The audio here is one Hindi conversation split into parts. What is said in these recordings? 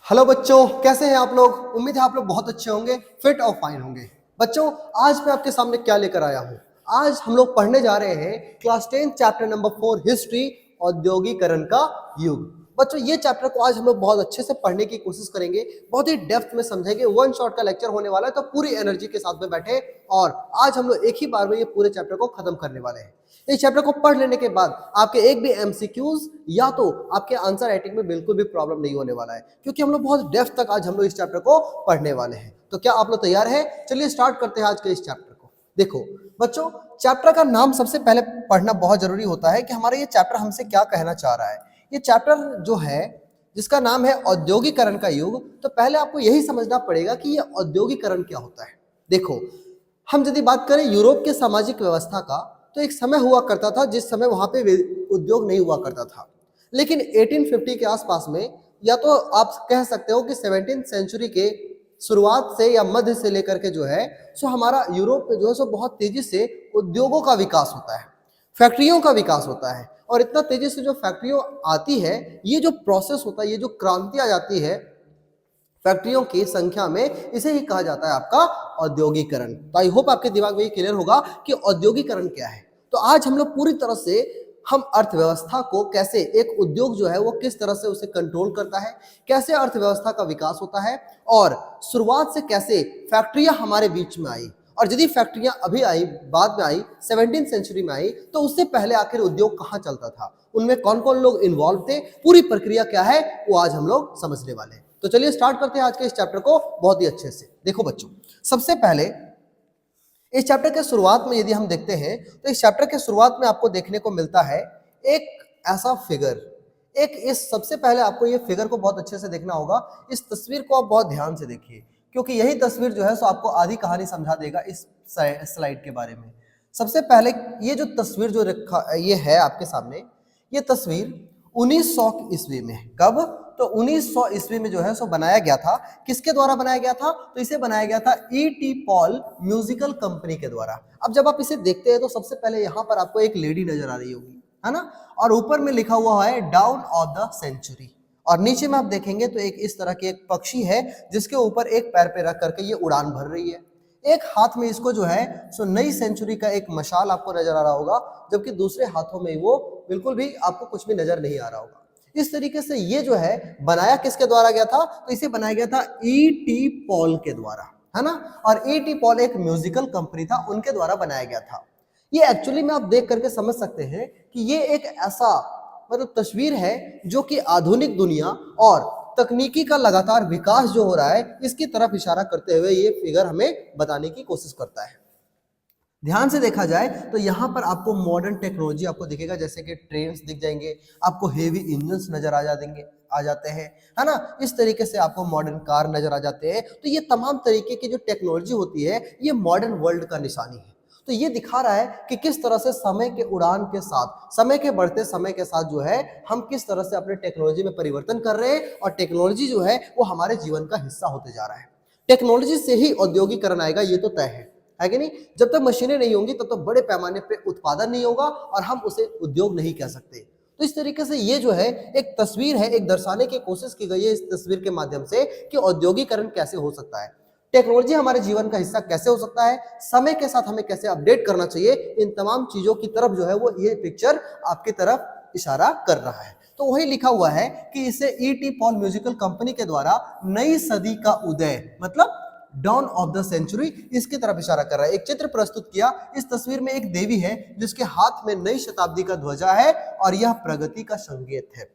हेलो बच्चों, कैसे हैं आप लोग। उम्मीद है आप लोग बहुत अच्छे होंगे, फिट और फाइन होंगे। बच्चों, आज मैं आपके सामने क्या लेकर आया हूँ। आज हम लोग पढ़ने जा रहे हैं क्लास 10 चैप्टर नंबर 4 हिस्ट्री, औद्योगिकरण का युग। बच्चों, ये चैप्टर को आज हम लोग बहुत अच्छे से पढ़ने की कोशिश करेंगे, बहुत ही डेप्थ में समझेंगे। वन शॉट का लेक्चर होने वाला है, तो पूरी एनर्जी के साथ में बैठे और आज हम लोग एक ही बार में ये पूरे चैप्टर को खत्म करने वाले हैं। इस चैप्टर को पढ़ लेने के बाद आपके एक भी एमसीक्यूज या तो आपके आंसर राइटिंग में बिल्कुल भी प्रॉब्लम नहीं होने वाला है, क्योंकि हम लोग बहुत डेप्थ तक आज हम लोग इस चैप्टर को पढ़ने वाले हैं। तो क्या आप लोग तैयार हैं? चलिए स्टार्ट करते हैं आज के इस चैप्टर को। देखो बच्चों, चैप्टर का नाम सबसे पहले पढ़ना बहुत जरूरी होता है कि हमारा ये चैप्टर हमसे क्या कहना चाह रहा है। ये चैप्टर जो है जिसका नाम है औद्योगिकरण का युग, तो पहले आपको यही समझना पड़ेगा कि ये औद्योगिकरण क्या होता है। देखो, हम यदि बात करें यूरोप के सामाजिक व्यवस्था का, तो एक समय हुआ करता था जिस समय वहां पे उद्योग नहीं हुआ करता था। लेकिन 1850 के आसपास में, या तो आप कह सकते हो कि 17th सेंचुरी के शुरुआत से या मध्य से लेकर के जो है सो हमारा यूरोप में जो है सो बहुत तेजी से उद्योगों का विकास होता है, फैक्ट्रियों का विकास होता है। और इतना तेजी से जो फैक्ट्रियों आती है, ये जो प्रोसेस होता है, ये जो क्रांति आ जाती है फैक्ट्रियों की संख्या में, इसे ही कहा जाता है आपका औद्योगिकरण। तो आई होप आपके दिमाग में ये क्लियर होगा कि औद्योगिकरण क्या है। तो आज हम लोग पूरी तरह से हम अर्थव्यवस्था को कैसे, एक उद्योग जो है वो किस तरह से उसे कंट्रोल करता है, कैसे अर्थव्यवस्था का विकास होता है, और शुरुआत से कैसे फैक्ट्रियां हमारे बीच में आई, और यदि फैक्ट्रियां अभी आई, बाद में आई, 17th सेंचुरी में आई, तो उससे पहले आखिर उद्योग कहाँ चलता था, उनमें कौन कौन लोग इन्वॉल्व थे, पूरी प्रक्रिया क्या है, वो आज हम लोग समझने वाले हैं। तो चलिए स्टार्ट करते हैं आज के इस चैप्टर को बहुत ही अच्छे से। देखो बच्चों, सबसे पहले इस चैप्टर के शुरुआत में यदि हम देखते हैं, तो इस चैप्टर के शुरुआत में आपको देखने को मिलता है एक ऐसा फिगर। एक इस सबसे पहले आपको ये फिगर को बहुत अच्छे से देखना होगा। इस तस्वीर को आप बहुत ध्यान से देखिए, क्योंकि यही तस्वीर जो है सो आपको आधी कहानी समझा देगा इस स्लाइड के बारे में। सबसे पहले ये जो तस्वीर जो रखा ये है आपके सामने, ये तस्वीर 1900 ईस्वी में, कब, तो 1900 ईस्वी में जो है सो बनाया गया था। किसके द्वारा बनाया गया था? तो इसे बनाया गया था E.T. पॉल म्यूजिकल कंपनी के द्वारा। अब जब आप इसे देखते हैं तो सबसे पहले यहाँ पर आपको एक लेडी नजर आ रही होगी, है ना, और ऊपर में लिखा हुआ है डाउन ऑफ द सेंचुरी, और नीचे में आप देखेंगे तो एक इस तरह के एक पक्षी है जिसके ऊपर एक पैर पे रख करके ये उड़ान भर रही है। एक हाथ में इसको जो है सो नई सेंचुरी का एक मशाल आपको नजर आ रहा होगा, जबकि दूसरे हाथों में वो बिल्कुल भी आपको कुछ भी नजर नहीं आ रहा होगा। इस तरीके से ये जो है बनाया किसके द्वारा गया था? तो इसे बनाया गया था E.T. पॉल के द्वारा, है ना, और E.T. पॉल एक म्यूजिकल कंपनी था, उनके द्वारा बनाया गया था। ये एक्चुअली में आप देख करके समझ सकते हैं कि ये एक ऐसा मतलब तस्वीर है जो कि आधुनिक दुनिया और तकनीकी का लगातार विकास जो हो रहा है, इसकी तरफ इशारा करते हुए ये फिगर हमें बताने की कोशिश करता है। ध्यान से देखा जाए तो यहाँ पर आपको मॉडर्न टेक्नोलॉजी आपको दिखेगा, जैसे कि ट्रेन्स दिख जाएंगे, आपको हेवी इंजन्स नजर आ जाते हैं, है ना, इस तरीके से आपको मॉडर्न कार नजर आ जाते हैं। तो ये तमाम तरीके की जो टेक्नोलॉजी होती है, ये मॉडर्न वर्ल्ड का निशानी है। तो ये दिखा रहा है कि किस तरह से समय के उड़ान के साथ, समय के बढ़ते समय के साथ जो है हम किस तरह से अपने टेक्नोलॉजी में परिवर्तन कर रहे हैं, और टेक्नोलॉजी जो है वो हमारे जीवन का हिस्सा होते जा रहा है। टेक्नोलॉजी से ही औद्योगिकरण आएगा, ये तो तय है कि नहीं। जब तक मशीनें नहीं होंगी तब तक बड़े पैमाने पे उत्पादन नहीं होगा और हम उसे उद्योग नहीं कह सकते। तो इस तरीके से ये जो है एक तस्वीर है, एक दर्शाने की कोशिश की गई है इस तस्वीर के माध्यम से कि औद्योगिकरण कैसे हो सकता है, टेक्नोलॉजी हमारे जीवन का हिस्सा कैसे हो सकता है, समय के साथ हमें कैसे अपडेट करना चाहिए, इन तमाम चीजों की तरफ जो है वो ये पिक्चर आपकी तरफ इशारा कर रहा है। तो वही लिखा हुआ है कि इसे E.T. पॉल म्यूजिकल कंपनी के द्वारा नई सदी का उदय, मतलब डॉन ऑफ द सेंचुरी, इसकी तरफ इशारा कर रहा है। एक चित्र प्रस्तुत किया। इस तस्वीर में एक देवी है जिसके हाथ में नई शताब्दी का ध्वजा है, और यह प्रगति का संकेत है।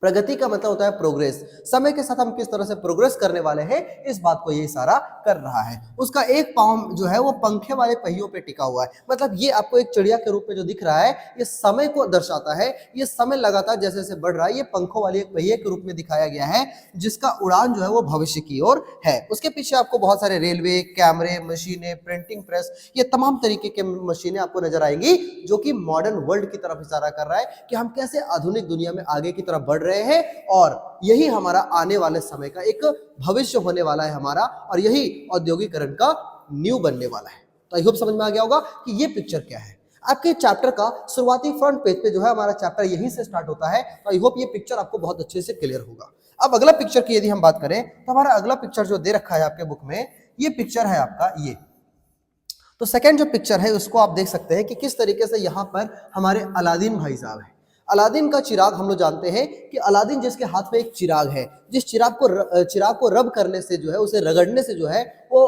प्रगति का मतलब होता है प्रोग्रेस, समय के साथ हम किस तरह से प्रोग्रेस करने वाले हैं, इस बात को ये इशारा कर रहा है। उसका एक पांव जो है वो पंखे वाले पहियों पे टिका हुआ है, मतलब ये आपको एक चिड़िया के रूप में जो दिख रहा है, ये समय को दर्शाता है। ये समय लगातार जैसे जैसे बढ़ रहा है, ये पंखों वाले एक पहिए के रूप में दिखाया गया है, जिसका उड़ान जो है वो भविष्य की ओर है। उसके पीछे आपको बहुत सारे रेलवे, कैमरे, मशीनें, प्रिंटिंग प्रेस, ये तमाम तरीके के मशीनें आपको नजर आएंगी, जो कि मॉडर्न वर्ल्ड की तरफ इशारा कर रहा है कि हम कैसे आधुनिक दुनिया में आगे की तरफ बढ़ रहे हैं, और यही हमारा आने वाले समय का एक भविष्य होने वाला है हमारा, और यही औद्योगिकरण का न्यू बनने वाला है। तो आई होप समझ में आ गया होगा कि ये पिक्चर क्या है। आपके चैप्टर का शुरुआती फ्रंट पेज पे जो है हमारा चैप्टर यहीं से स्टार्ट होता है, तो आई होप ये पिक्चर आपको बहुत अच्छे से क्लियर होगा। अब अगला पिक्चर की यदि हम बात करें तो हमारा अगला पिक्चर जो दे रखा है आपके बुक में, ये पिक्चर है आपका ये। तो सेकंड जो पिक्चर है उसको आप देख सकते हैं कि किस तरीके से यहाँ पर हमारे अलादीन भाई साहब हैं। अलादीन का चिराग हम लोग जानते हैं कि अलादीन जिसके हाथ में एक चिराग है, जिस चिराग को रब करने से जो है, उसे रगड़ने से जो है वो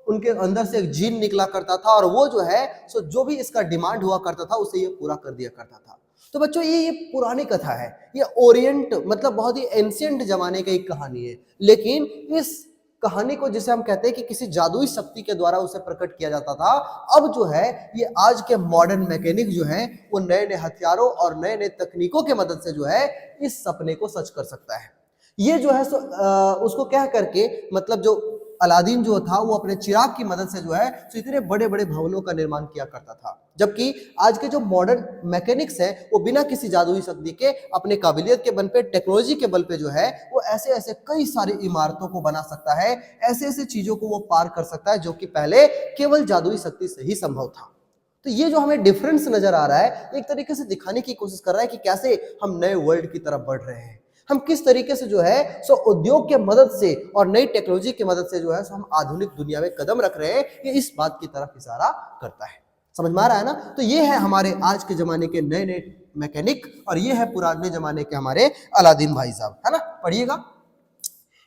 उनके अंदर से एक जीन निकला करता था और वो जो है सो जो भी इसका डिमांड हुआ करता था उसे ये पूरा कर दिया करता था। तो बच्चों ये पुरानी कथा है, ये ओरिएंट मतलब बहुत ही एंशिएंट जमाने की एक कहानी है, लेकिन इस कहानी को जिसे हम कहते हैं कि किसी जादुई शक्ति के द्वारा उसे प्रकट किया जाता था, अब जो है ये आज के मॉडर्न मैकेनिक जो है वो नए नए हथियारों और नए नए तकनीकों के मदद से जो है इस सपने को सच कर सकता है। ये जो है उसको कह करके मतलब जो अलादीन जो था वो अपने चिराग की मदद से जो है तो इतने बड़े बड़े भवनों का निर्माण किया करता था, जबकि आज के जो मॉडर्न मैकेनिक्स है वो बिना किसी जादुई शक्ति के अपने काबिलियत के बल पे, टेक्नोलॉजी के बल पे जो है वो ऐसे ऐसे कई सारी इमारतों को बना सकता है, ऐसे ऐसे चीजों को वो पार कर सकता है जो कि पहले केवल जादुई शक्ति से ही संभव था। तो ये जो हमें डिफरेंस नजर आ रहा है एक तरीके से दिखाने की कोशिश कर रहा है कि कैसे हम नए वर्ल्ड की तरफ बढ़ रहे हैं, हम किस तरीके से जो है सो उद्योग के मदद से और नई टेक्नोलॉजी की मदद से जो है सो हम आधुनिक दुनिया में कदम रख रहे हैं। ये इस बात की तरफ इशारा करता है। समझ में आ रहा है ना? तो ये है हमारे आज के जमाने के नए नए मैकेनिक और ये है पुराने जमाने के हमारे अलादीन भाई साहब, है ना? पढ़िएगा।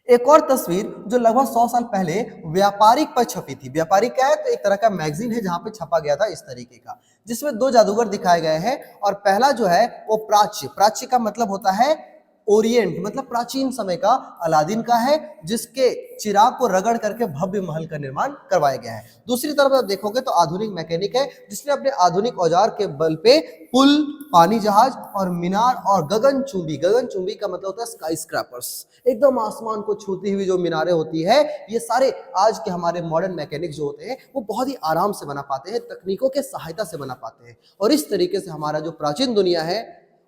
एक और तस्वीर जो लगभग 100 साल पहले व्यापारिक पर छपी थी। व्यापारिक क्या है? तो एक तरह का मैगजीन है जहां पे छपा गया था इस तरीके का, जिसमें दो जादूगर दिखाए गए हैं और पहला जो है वो प्राच्य, प्राच्य का मतलब होता है ओरिएंट, मतलब प्राचीन समय का अलादीन का है, जिसके चिराग को रगड़ करके भव्य महल का निर्माण करवाया गया है। दूसरी तरफ आप देखोगे तो आधुनिक मैकेनिक है, जिसने अपने आधुनिक औजार के बल पे पुल, पानी जहाज और मीनार और गगनचुंबी, गगनचुंबी का मतलब होता है स्काई स्क्रैपर्स, एकदम आसमान को छूती हुई जो मीनारें होती है, ये सारे आज के हमारे मॉडर्न मैकेनिक जो होते हैं वो बहुत ही आराम से बना पाते हैं, तकनीकों के सहायता से बना पाते हैं। और इस तरीके से हमारा जो प्राचीन दुनिया है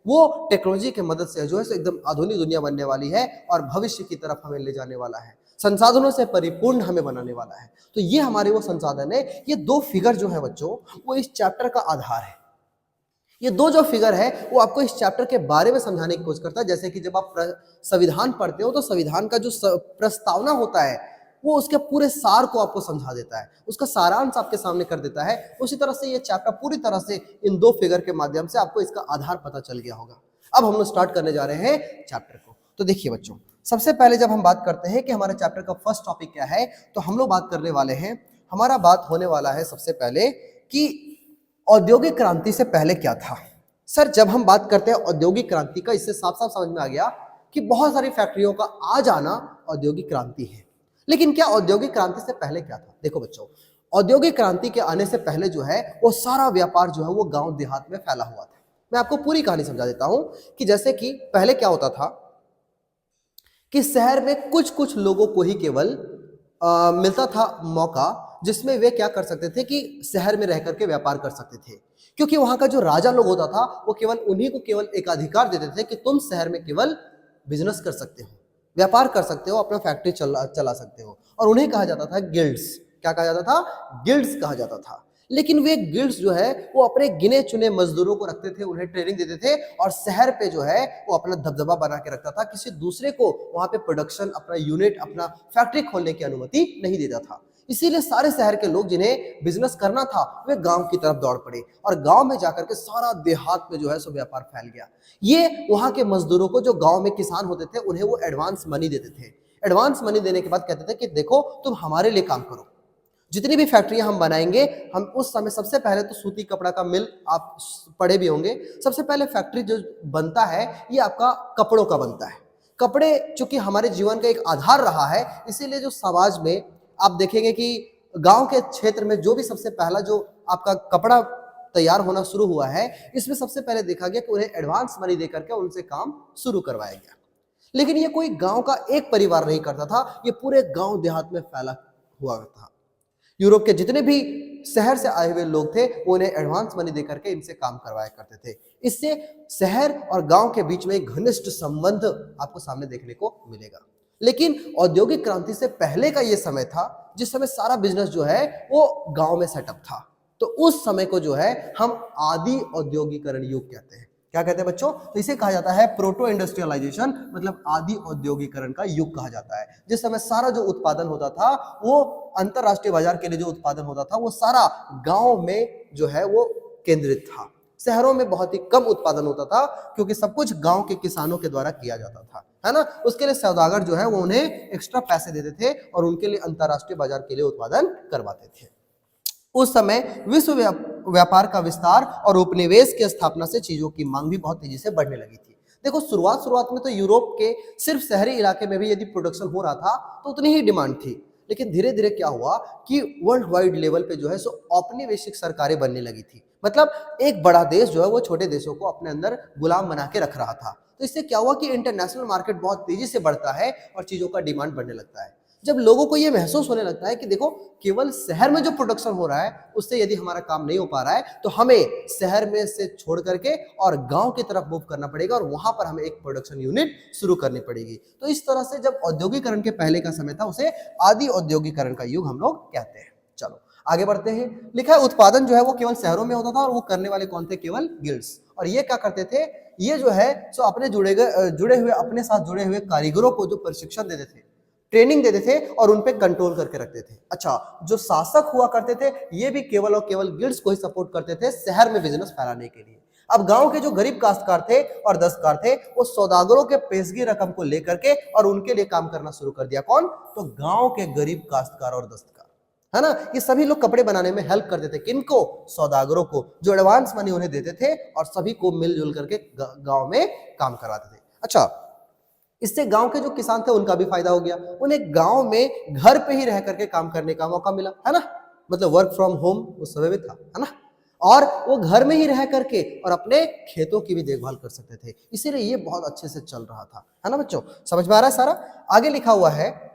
वो टेक्नोलॉजी की मदद से जो है एकदम आधुनिक दुनिया बनने वाली है और भविष्य की तरफ हमें ले जाने वाला है, संसाधनों से परिपूर्ण हमें बनाने वाला है। तो ये हमारे वो संसाधन है। ये दो फिगर जो है बच्चों वो इस चैप्टर का आधार है। ये दो जो फिगर है वो आपको इस चैप्टर के बारे में समझाने की कोशिश करता है। जैसे कि जब आप संविधान पढ़ते हो तो संविधान का जो प्रस्तावना होता है वो उसके पूरे सार को आपको समझा देता है, उसका सारांश आपके सामने कर देता है। उसी तरह से ये चैप्टर पूरी तरह से इन दो फिगर के माध्यम से आपको इसका आधार पता चल गया होगा। अब हम लोग स्टार्ट करने जा रहे हैं चैप्टर को। तो देखिए बच्चों, सबसे पहले जब हम बात करते हैं कि हमारे चैप्टर का फर्स्ट टॉपिक क्या है, तो हम लोग बात करने वाले हैं, हमारा बात होने वाला है सबसे पहले कि औद्योगिक क्रांति से पहले क्या था। सर जब हम बात करते हैं औद्योगिक क्रांति का, इससे साफ साफ समझ में आ गया कि बहुत सारी फैक्ट्रियों का आ जाना औद्योगिक क्रांति है। लेकिन क्या औद्योगिक क्रांति से पहले क्या था? देखो बच्चों, औद्योगिक क्रांति के आने से पहले जो है वो सारा व्यापार जो है वो गांव देहात में फैला हुआ था। मैं आपको पूरी कहानी समझा देता हूं कि जैसे कि पहले क्या होता था कि शहर में कुछ कुछ लोगों को ही केवल मिलता था मौका, जिसमें वे क्या कर सकते थे कि शहर में रह करके व्यापार कर सकते थे, क्योंकि वहां का जो राजा लोग होता था वो केवल उन्हीं को केवल एक अधिकार देते थे कि तुम शहर में केवल बिजनेस कर सकते हो, व्यापार कर सकते हो, अपना फैक्ट्री चला सकते हो। और उन्हें कहा जाता था गिल्ड्स। क्या कहा जाता था? गिल्ड्स कहा जाता था। लेकिन वे गिल्ड्स जो है वो अपने गिने चुने मजदूरों को रखते थे, उन्हें ट्रेनिंग देते थे और शहर पे जो है वो अपना दबदबा बना के रखता था, किसी दूसरे को वहां पे प्रोडक्शन, अपना यूनिट, अपना फैक्ट्री खोलने की अनुमति नहीं देता था। इसीलिए सारे शहर के लोग जिन्हें बिजनेस करना था वे गांव की तरफ दौड़ पड़े और गांव में जाकर के सारा देहात में जो है सो व्यापार फैल गया। ये वहां के मजदूरों को, जो गांव में किसान होते थे, उन्हें वो एडवांस मनी देते थे। एडवांस मनी देने के बाद कहते थे कि देखो तुम हमारे लिए काम करो, जितनी भी फैक्ट्रियां हम बनाएंगे, हम उस समय सबसे पहले तो सूती कपड़ा का मिल, आप पढ़े भी होंगे, सबसे पहले फैक्ट्री जो बनता है ये आपका कपड़ों का बनता है। कपड़े चूंकि हमारे जीवन का एक आधार रहा है, इसीलिए जो समाज में आप देखेंगे कि गांव के क्षेत्र में जो भी सबसे पहला जो आपका कपड़ा तैयार होना शुरू हुआ है, इसमें सबसे पहले देखा गया कि उन्हें एडवांस मनी देकर के उनसे काम शुरू करवाया गया। लेकिन ये कोई गांव का एक परिवार नहीं करता था, ये पूरे गांव देहात में फैला हुआ था। यूरोप के जितने भी शहर से आए हुए लोग थे वो उन्हें एडवांस मनी देकर के इनसे काम करवाया करते थे। इससे शहर और गांव के बीच में एक घनिष्ठ संबंध आपको सामने देखने को मिलेगा। लेकिन औद्योगिक क्रांति से पहले का ये समय था जिस समय सारा बिजनेस जो है वो गांव में सेटअप था। तो उस समय को जो है हम आदि औद्योगिकरण युग कहते हैं। क्या कहते हैं बच्चों? तो इसे कहा जाता है प्रोटो इंडस्ट्रियलाइजेशन, मतलब आदि औद्योगिकरण का युग कहा जाता है। जिस समय सारा जो उत्पादन होता था वो अंतरराष्ट्रीय बाजार के लिए जो उत्पादन होता था वो सारा गांव में जो है वो केंद्रित था। शहरों में बहुत ही कम उत्पादन होता था क्योंकि सब कुछ गांव के किसानों के द्वारा किया जाता था, है ना। उसके लिए सौदागर जो है वो उन्हें एक्स्ट्रा पैसे देते थे और उनके लिए अंतरराष्ट्रीय बाजार के लिए उत्पादन करवाते थे। उस समय विश्व व्यापार का विस्तार और उपनिवेश की स्थापना से चीजों की मांग भी बहुत तेजी से बढ़ने लगी थी। देखो शुरुआत में तो यूरोप के सिर्फ शहरी इलाके में भी यदि प्रोडक्शन हो रहा था तो उतनी ही डिमांड थी, लेकिन धीरे धीरे क्या हुआ कि वर्ल्ड वाइड लेवल पे जो है सो औपनिवेशिक सरकारें बनने लगी थी। मतलब एक बड़ा देश जो है वो छोटे देशों को अपने अंदर गुलाम बना के रख रहा था। तो इससे क्या हुआ कि इंटरनेशनल मार्केट बहुत तेजी से बढ़ता है और चीजों का डिमांड बढ़ने लगता है। जब लोगों को ये महसूस होने लगता है कि देखो केवल शहर में जो प्रोडक्शन हो रहा है उससे यदि हमारा काम नहीं हो पा रहा है तो हमें शहर में से छोड़ करके और गांव की तरफ मूव करना पड़ेगा और वहां पर हमें एक प्रोडक्शन यूनिट शुरू करनी पड़ेगी। तो इस तरह से जब औद्योगिकरण के पहले का समय था उसे आदि औद्योगिकरण का युग हम लोग कहते हैं। चलो आगे बढ़ते हैं। लिखा है उत्पादन जो है वो केवल शहरों में होता था और वो करने वाले कौन थे? केवल गिल्ड्स। और ये क्या करते थे? ये जो है सो अपने अपने साथ जुड़े हुए कारीगरों को जो प्रशिक्षण देते थे, ट्रेनिंग देते थे और उन पे कंट्रोल करके रखते थे। अच्छा, जो शासक हुआ करते थे ये भी केवल और केवल गिल्ड्स को ही सपोर्ट करते थे शहर में बिजनेस फैलाने के लिए। अब गांव के जो गरीब काश्तकार थे और दस्तकार थे वो सौदागरों के पेशगी रकम को लेकर के और उनके लिए काम करना शुरू कर दिया। कौन? तो गांव के गरीब काश्तकार और दस्तकार, है ना। ये सभी लोग कपड़े बनाने में हेल्प करते थे। किनको? सौदागरों को, जो एडवांस मनी उन्हें देते थे और सभी को मिलजुल करके गांव में काम करवाते थे। अच्छा, इससे गांव के जो किसान थे उनका भी फायदा हो गया। उन्हें गांव में घर पे ही रह करके काम करने का मौका मिला, है ना। मतलब वर्क फ्रॉम होम उस समय में था, है ना। और वो घर में ही रह करके और अपने खेतों की भी देखभाल कर सकते थे, इसीलिए ये बहुत अच्छे से चल रहा था, है ना बच्चों। समझ में आ रहा है सारा? आगे लिखा हुआ है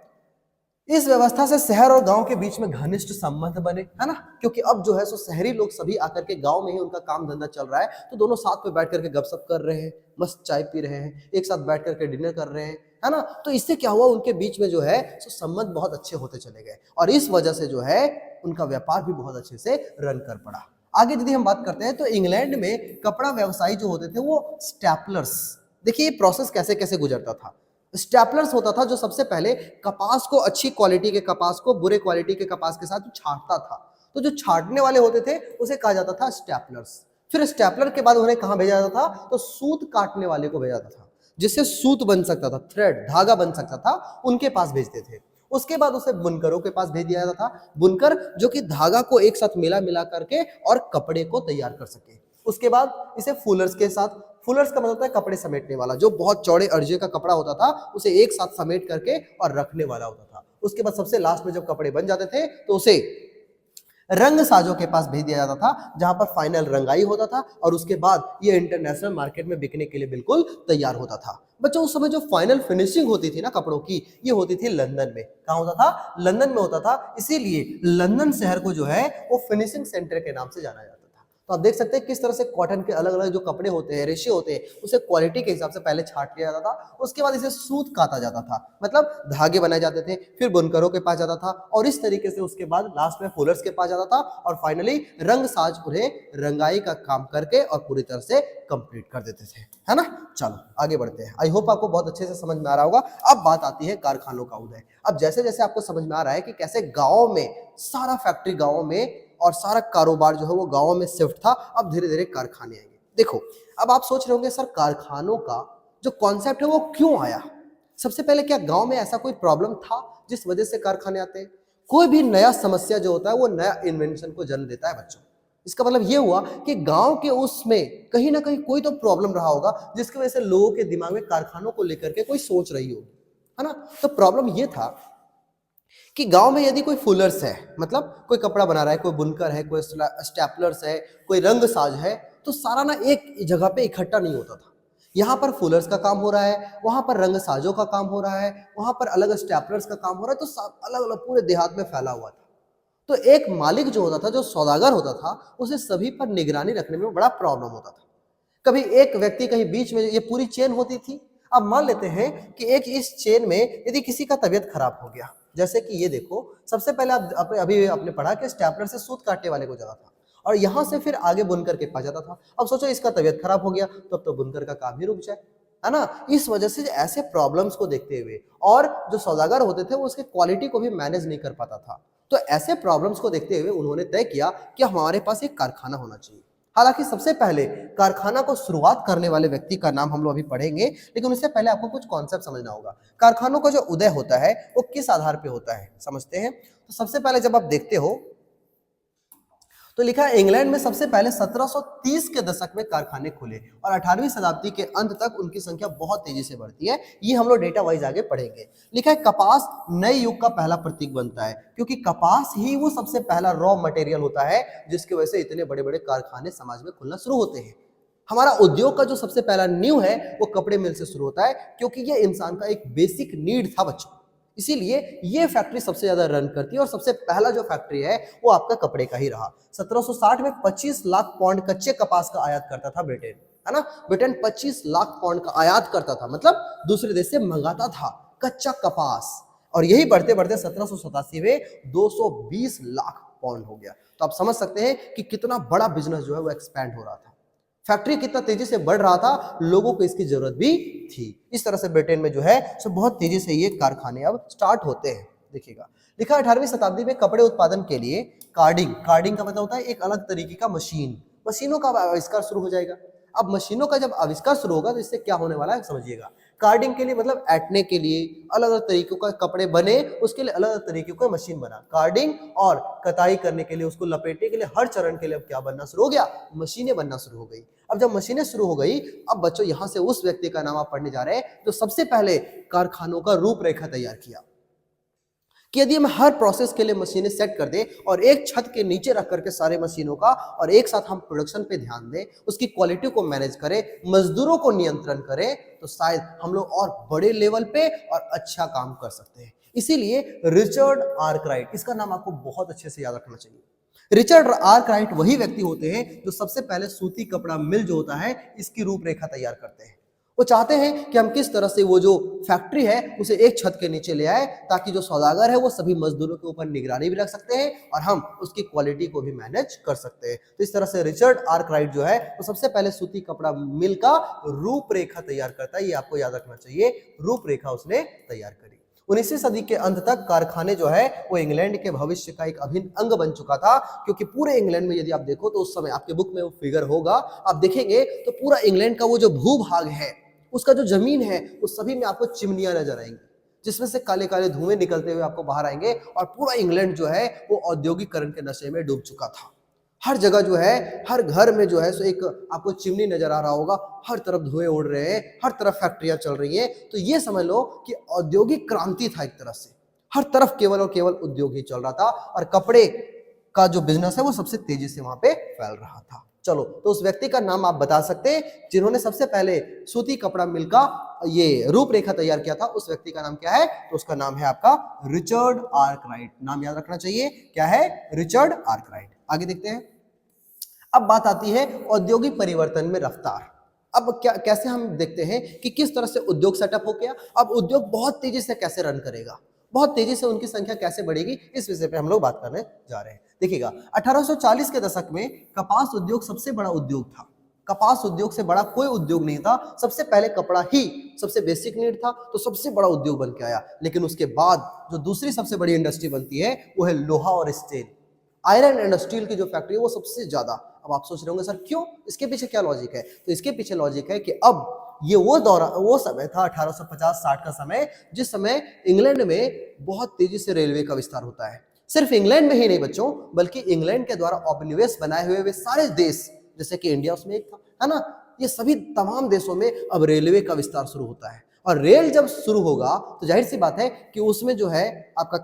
इस व्यवस्था से शहर और गांव के बीच में घनिष्ठ संबंध बने, है ना। क्योंकि अब जो है सो शहरी लोग सभी आकर के गांव में ही उनका काम धंधा चल रहा है तो दोनों साथ में बैठ करके गपशप कर रहे हैं, मस्त चाय पी रहे हैं, एक साथ बैठ करके डिनर कर रहे हैं, है ना। तो इससे क्या हुआ? उनके बीच में जो है सो संबंध बहुत अच्छे होते चले गए और इस वजह से जो है उनका व्यापार भी बहुत अच्छे से रन कर पड़ा। आगे यदि हम बात करते हैं तो इंग्लैंड में कपड़ा व्यवसायी जो होते थे वो स्टैपलर्स, देखिए ये प्रोसेस कैसे कैसे गुजरता था। स्टैपलर्स होता था जो सबसे पहले कपास को, अच्छी क्वालिटी के कपास को बुरे क्वालिटी के कपास के साथ छांटता था। तो जो छांटने वाले होते थे उसे कहा जाता था स्टैपलर्स। फिर स्टैपलर के बाद उन्हें कहां भेजा जाता था? तो सूत काटने वाले को भेजा जाता था, जिससे सूत बन सकता था, थ्रेड, धागा बन सकता था, उनके पास भेजते थे। उसके बाद उसे बुनकरों के पास भेज दिया जाता था, बुनकर जो कि धागा को एक साथ मिला करके और कपड़े को तैयार कर सके। उसके बाद इसे फूलर्स के साथ, फुलर्स का मतलब होता है कपड़े समेटने वाला, जो बहुत चौड़े अर्जे का कपड़ा होता था उसे एक साथ समेट करके और रखने वाला होता था। उसके बाद सबसे लास्ट में जब कपड़े बन जाते थे तो उसे रंग साजों के पास भेज दिया जाता था जहां पर फाइनल रंगाई होता था और उसके बाद ये इंटरनेशनल मार्केट में बिकने के लिए बिल्कुल तैयार होता था। बच्चों उस समय जो फाइनल फिनिशिंग होती थी ना कपड़ों की, ये होती थी लंदन में। कहाँ होता था? लंदन में होता था। इसीलिए लंदन शहर को जो है वो फिनिशिंग सेंटर के नाम से जाना जाता था। तो आप देख सकते हैं किस तरह से कॉटन के अलग अलग जो कपड़े होते हैं, रेशे होते हैं, उसे क्वालिटी के हिसाब से पहले छांट लिया जाता था। उसके बाद इसे सूत काता जाता था, मतलब धागे बनाए जाते थे, फिर बुनकरों के पास जाता था और इस तरीके से उसके बाद लास्ट में फुलर्स के पास जाता था और फाइनली रंग साज उन्हें रंगाई का काम करके और पूरी तरह से कंप्लीट कर देते थे, है ना। चलो आगे बढ़ते हैं। आई होप आपको बहुत अच्छे से समझ में आ रहा होगा। अब बात आती है कारखानों का उदय। अब जैसे जैसे आपको समझ में आ रहा है कि कैसे गाँव में सारा फैक्ट्री गाँव में और सारा कारोबार जो है वो गांवों में शिफ्ट था, अब धीरे धीरे कारखाने आएंगे। देखो अब आप सोच रहे होंगे सर कारखानों का जो कॉन्सेप्ट है वो क्यों आया? सबसे पहले क्या गांव में ऐसा कोई प्रॉब्लम था जिस वजह से कारखाने आते हैं? कोई भी नया समस्या जो होता है वो नया इन्वेंशन को जन्म देता है बच्चों। इसका मतलब ये हुआ कि गांव के उसमें कहीं ना कहीं कोई तो प्रॉब्लम रहा होगा जिसकी वजह से लोगों के दिमाग में कारखानों को लेकर के कोई सोच रही होगी, है ना। तो प्रॉब्लम ये था कि गांव में यदि कोई फुलर्स है, मतलब कोई कपड़ा बना रहा है, कोई बुनकर है, कोई स्टैपलर्स है, कोई रंग साज है, तो सारा ना एक जगह पे इकट्ठा नहीं होता था। यहाँ पर फुलर्स का काम हो रहा है, वहां पर रंग साजों का काम हो रहा है, वहां पर अलग स्टैपलर्स का काम हो रहा है, तो सब अलग अलग पूरे देहात में फैला हुआ था। तो एक मालिक जो होता था, जो सौदागर होता था, उसे सभी पर निगरानी रखने में बड़ा प्रॉब्लम होता था। कभी एक व्यक्ति कहीं बीच में, ये पूरी चेन होती थी। अब मान लेते हैं कि एक इस चेन में यदि किसी का तबीयत खराब हो गया, जैसे कि ये देखो, सबसे पहले आप अभी आपने पढ़ा कि स्टैपलर से सूत काटने वाले को जाना था और यहाँ से फिर आगे बुनकर के पास जाता था। अब सोचो इसका तबीयत खराब हो गया तो अब तो बुनकर का काम ही रुक जाए, है ना। इस वजह से ऐसे प्रॉब्लम्स को देखते हुए, और जो सौदागर होते थे वो उसके क्वालिटी को भी मैनेज नहीं कर पाता था, तो ऐसे प्रॉब्लम्स को देखते हुए उन्होंने तय किया कि हमारे पास एक कारखाना होना चाहिए। हालांकि सबसे पहले कारखाना को शुरुआत करने वाले व्यक्ति का नाम हम लोग अभी पढ़ेंगे, लेकिन उससे पहले आपको कुछ कॉन्सेप्ट समझना होगा। कारखानों का जो उदय होता है वो किस आधार पे होता है, समझते हैं। तो सबसे पहले जब आप देखते हो तो लिखा है इंग्लैंड में सबसे पहले 1730 के दशक में कारखाने खुले और 18वीं शताब्दी के अंत तक उनकी संख्या बहुत तेजी से बढ़ती है। ये हम लोग डेटा वाइज आगे पढ़ेंगे। लिखा है कपास नए युग का पहला प्रतीक बनता है, क्योंकि कपास ही वो सबसे पहला रॉ मटेरियल होता है जिसकी वजह से इतने बड़े बड़े कारखाने समाज में खुलना शुरू होते हैं। हमारा उद्योग का जो सबसे पहला नींव है वो कपड़े मिल से शुरू होता है, क्योंकि ये इंसान का एक बेसिक नीड था बच्चों, इसीलिए ये फैक्ट्री सबसे ज्यादा रन करती है। और सबसे पहला जो फैक्ट्री है वो आपका कपड़े का ही रहा। 1760 में 25 लाख पौंड कच्चे कपास का आयात करता था ब्रिटेन, है ना। ब्रिटेन 25 लाख पौंड का आयात करता था, मतलब दूसरे देश से मंगाता था कच्चा कपास, और यही बढ़ते बढ़ते 1787 में 220 लाख पौंड हो गया। तो आप समझ सकते हैं कि कितना बड़ा बिजनेस जो है वो एक्सपैंड हो रहा था। फैक्ट्री कितना तेजी से बढ़ रहा था, लोगों को इसकी जरूरत भी थी। इस तरह से ब्रिटेन में जो है सो बहुत तेजी से ये कारखाने अब स्टार्ट होते हैं। देखिएगा लिखा 18वीं शताब्दी में कपड़े उत्पादन के लिए कार्डिंग का मतलब होता है एक अलग तरीके का मशीनों का आविष्कार शुरू हो जाएगा। अब मशीनों का जब आविष्कार शुरू होगा तो इससे क्या होने वाला है समझिएगा। कार्डिंग के लिए मतलब ऐंठने के लिए अलग अलग तरीकों का कपड़े बने, उसके लिए अलग अलग तरीके का मशीन बना। कार्डिंग और कताई करने के लिए, उसको लपेटने के लिए, हर चरण के लिए अब क्या बनना शुरू हो गया, मशीनें बनना शुरू हो गई। अब जब मशीनें शुरू हो गई, अब बच्चों यहां से उस व्यक्ति का नाम आप पढ़ने जा रहे हैं जो सबसे पहले कारखानों का रूपरेखा तैयार किया, कि यदि हम हर प्रोसेस के लिए मशीनें सेट कर दें और एक छत के नीचे रख करके सारे मशीनों का और एक साथ हम प्रोडक्शन पे ध्यान दें, उसकी क्वालिटी को मैनेज करें, मजदूरों को नियंत्रण करें, तो शायद हम लोग और बड़े लेवल पे और अच्छा काम कर सकते हैं। इसीलिए रिचर्ड आर्कराइट, इसका नाम आपको बहुत अच्छे से याद रखना चाहिए। रिचर्ड आर्कराइट वही व्यक्ति होते हैं जो सबसे पहले सूती कपड़ा मिल जो होता है इसकी रूपरेखा तैयार करते हैं। वो चाहते हैं कि हम किस तरह से वो जो फैक्ट्री है उसे एक छत के नीचे ले आए, ताकि जो सौदागर है वो सभी मजदूरों के ऊपर निगरानी भी रख सकते हैं और हम उसकी क्वालिटी को भी मैनेज कर सकते हैं। तो इस तरह से रिचर्ड आर्कराइट जो है वो सबसे पहले सूती कपड़ा मिल का रूपरेखा तैयार करता है। ये आपको याद रखना चाहिए, रूपरेखा उसने तैयार करी। 19वीं सदी के अंत तक कारखाने जो है वो इंग्लैंड के भविष्य का एक अभिन्न अंग बन चुका था, क्योंकि पूरे इंग्लैंड में यदि आप देखो तो उस समय आपके बुक में वो फिगर होगा, आप देखेंगे तो पूरा इंग्लैंड का वो जो भूभाग है, उसका जो जमीन है, उस सभी में आपको चिमनियां नजर आएंगी, जिसमें से काले काले धुएं निकलते हुए आपको बाहर आएंगे। और पूरा इंग्लैंड जो है वो औद्योगिकरण के नशे में डूब चुका था। हर जगह जो है, हर घर में जो है सो एक आपको चिमनी नजर आ रहा होगा, हर तरफ धुएं उड़ रहे हैं, हर तरफ फैक्ट्रियां चल रही हैं। तो ये समझ लो कि औद्योगिक क्रांति था एक तरह से, हर तरफ केवल और केवल उद्योग ही चल रहा था, और कपड़े का जो बिजनेस है वो सबसे तेजी से वहां पे फैल रहा था। चलो, तो उस व्यक्ति का नाम आप बता सकते हैं जिन्होंने सबसे पहले सूती कपड़ा मिल का ये रूपरेखा तैयार किया था, उस व्यक्ति का नाम क्या है? तो उसका नाम है आपका रिचर्ड आर्कराइट। नाम याद रखना चाहिए, क्या है? Richard Arkwright. आगे देखते हैं। अब बात आती है औद्योगिक परिवर्तन में रफ्तार। अब क्या कैसे हम देखते हैं कि किस तरह से उद्योग सेटअप हो गया। अब उद्योग बहुत तेजी से कैसे रन करेगा, बहुत तेजी से उनकी संख्या कैसे बढ़ेगी, इस विषय पे हम लोग बात करने जा रहे हैं। देखिएगा 1840 के दशक में कपास उद्योग सबसे बड़ा उद्योग था। कपास उद्योग से बड़ा कोई उद्योग नहीं था। सबसे पहले कपड़ा ही सबसे बेसिक नीड था, तो सबसे बड़ा उद्योग बन के आया। लेकिन उसके बाद जो दूसरी सबसे बड़ी इंडस्ट्री बनती है वो है लोहा और स्टील। आयरन एंड स्टील की जो फैक्ट्री है वो सबसे ज्यादा। अब आप सोच रहे होंगे सर क्यों, इसके पीछे क्या लॉजिक है? तो इसके पीछे लॉजिक है कि अब ये वो समय था 1850-60 का समय, जिस समय इंग्लैंड में बहुत तेजी से रेलवे का विस्तार होता है। सिर्फ इंग्लैंड में ही नहीं बच्चों, बल्कि इंग्लैंड के द्वारा उपनिवेश बनाए हुए वे सारे देश, जैसे कि इंडिया उसमें एक था, है ना, ये सभी तमाम देशों में अब रेलवे का विस्तार शुरू होता है। और रेल जब शुरू होगा तो जाहिर सी बात है कि उसमें जो है आपका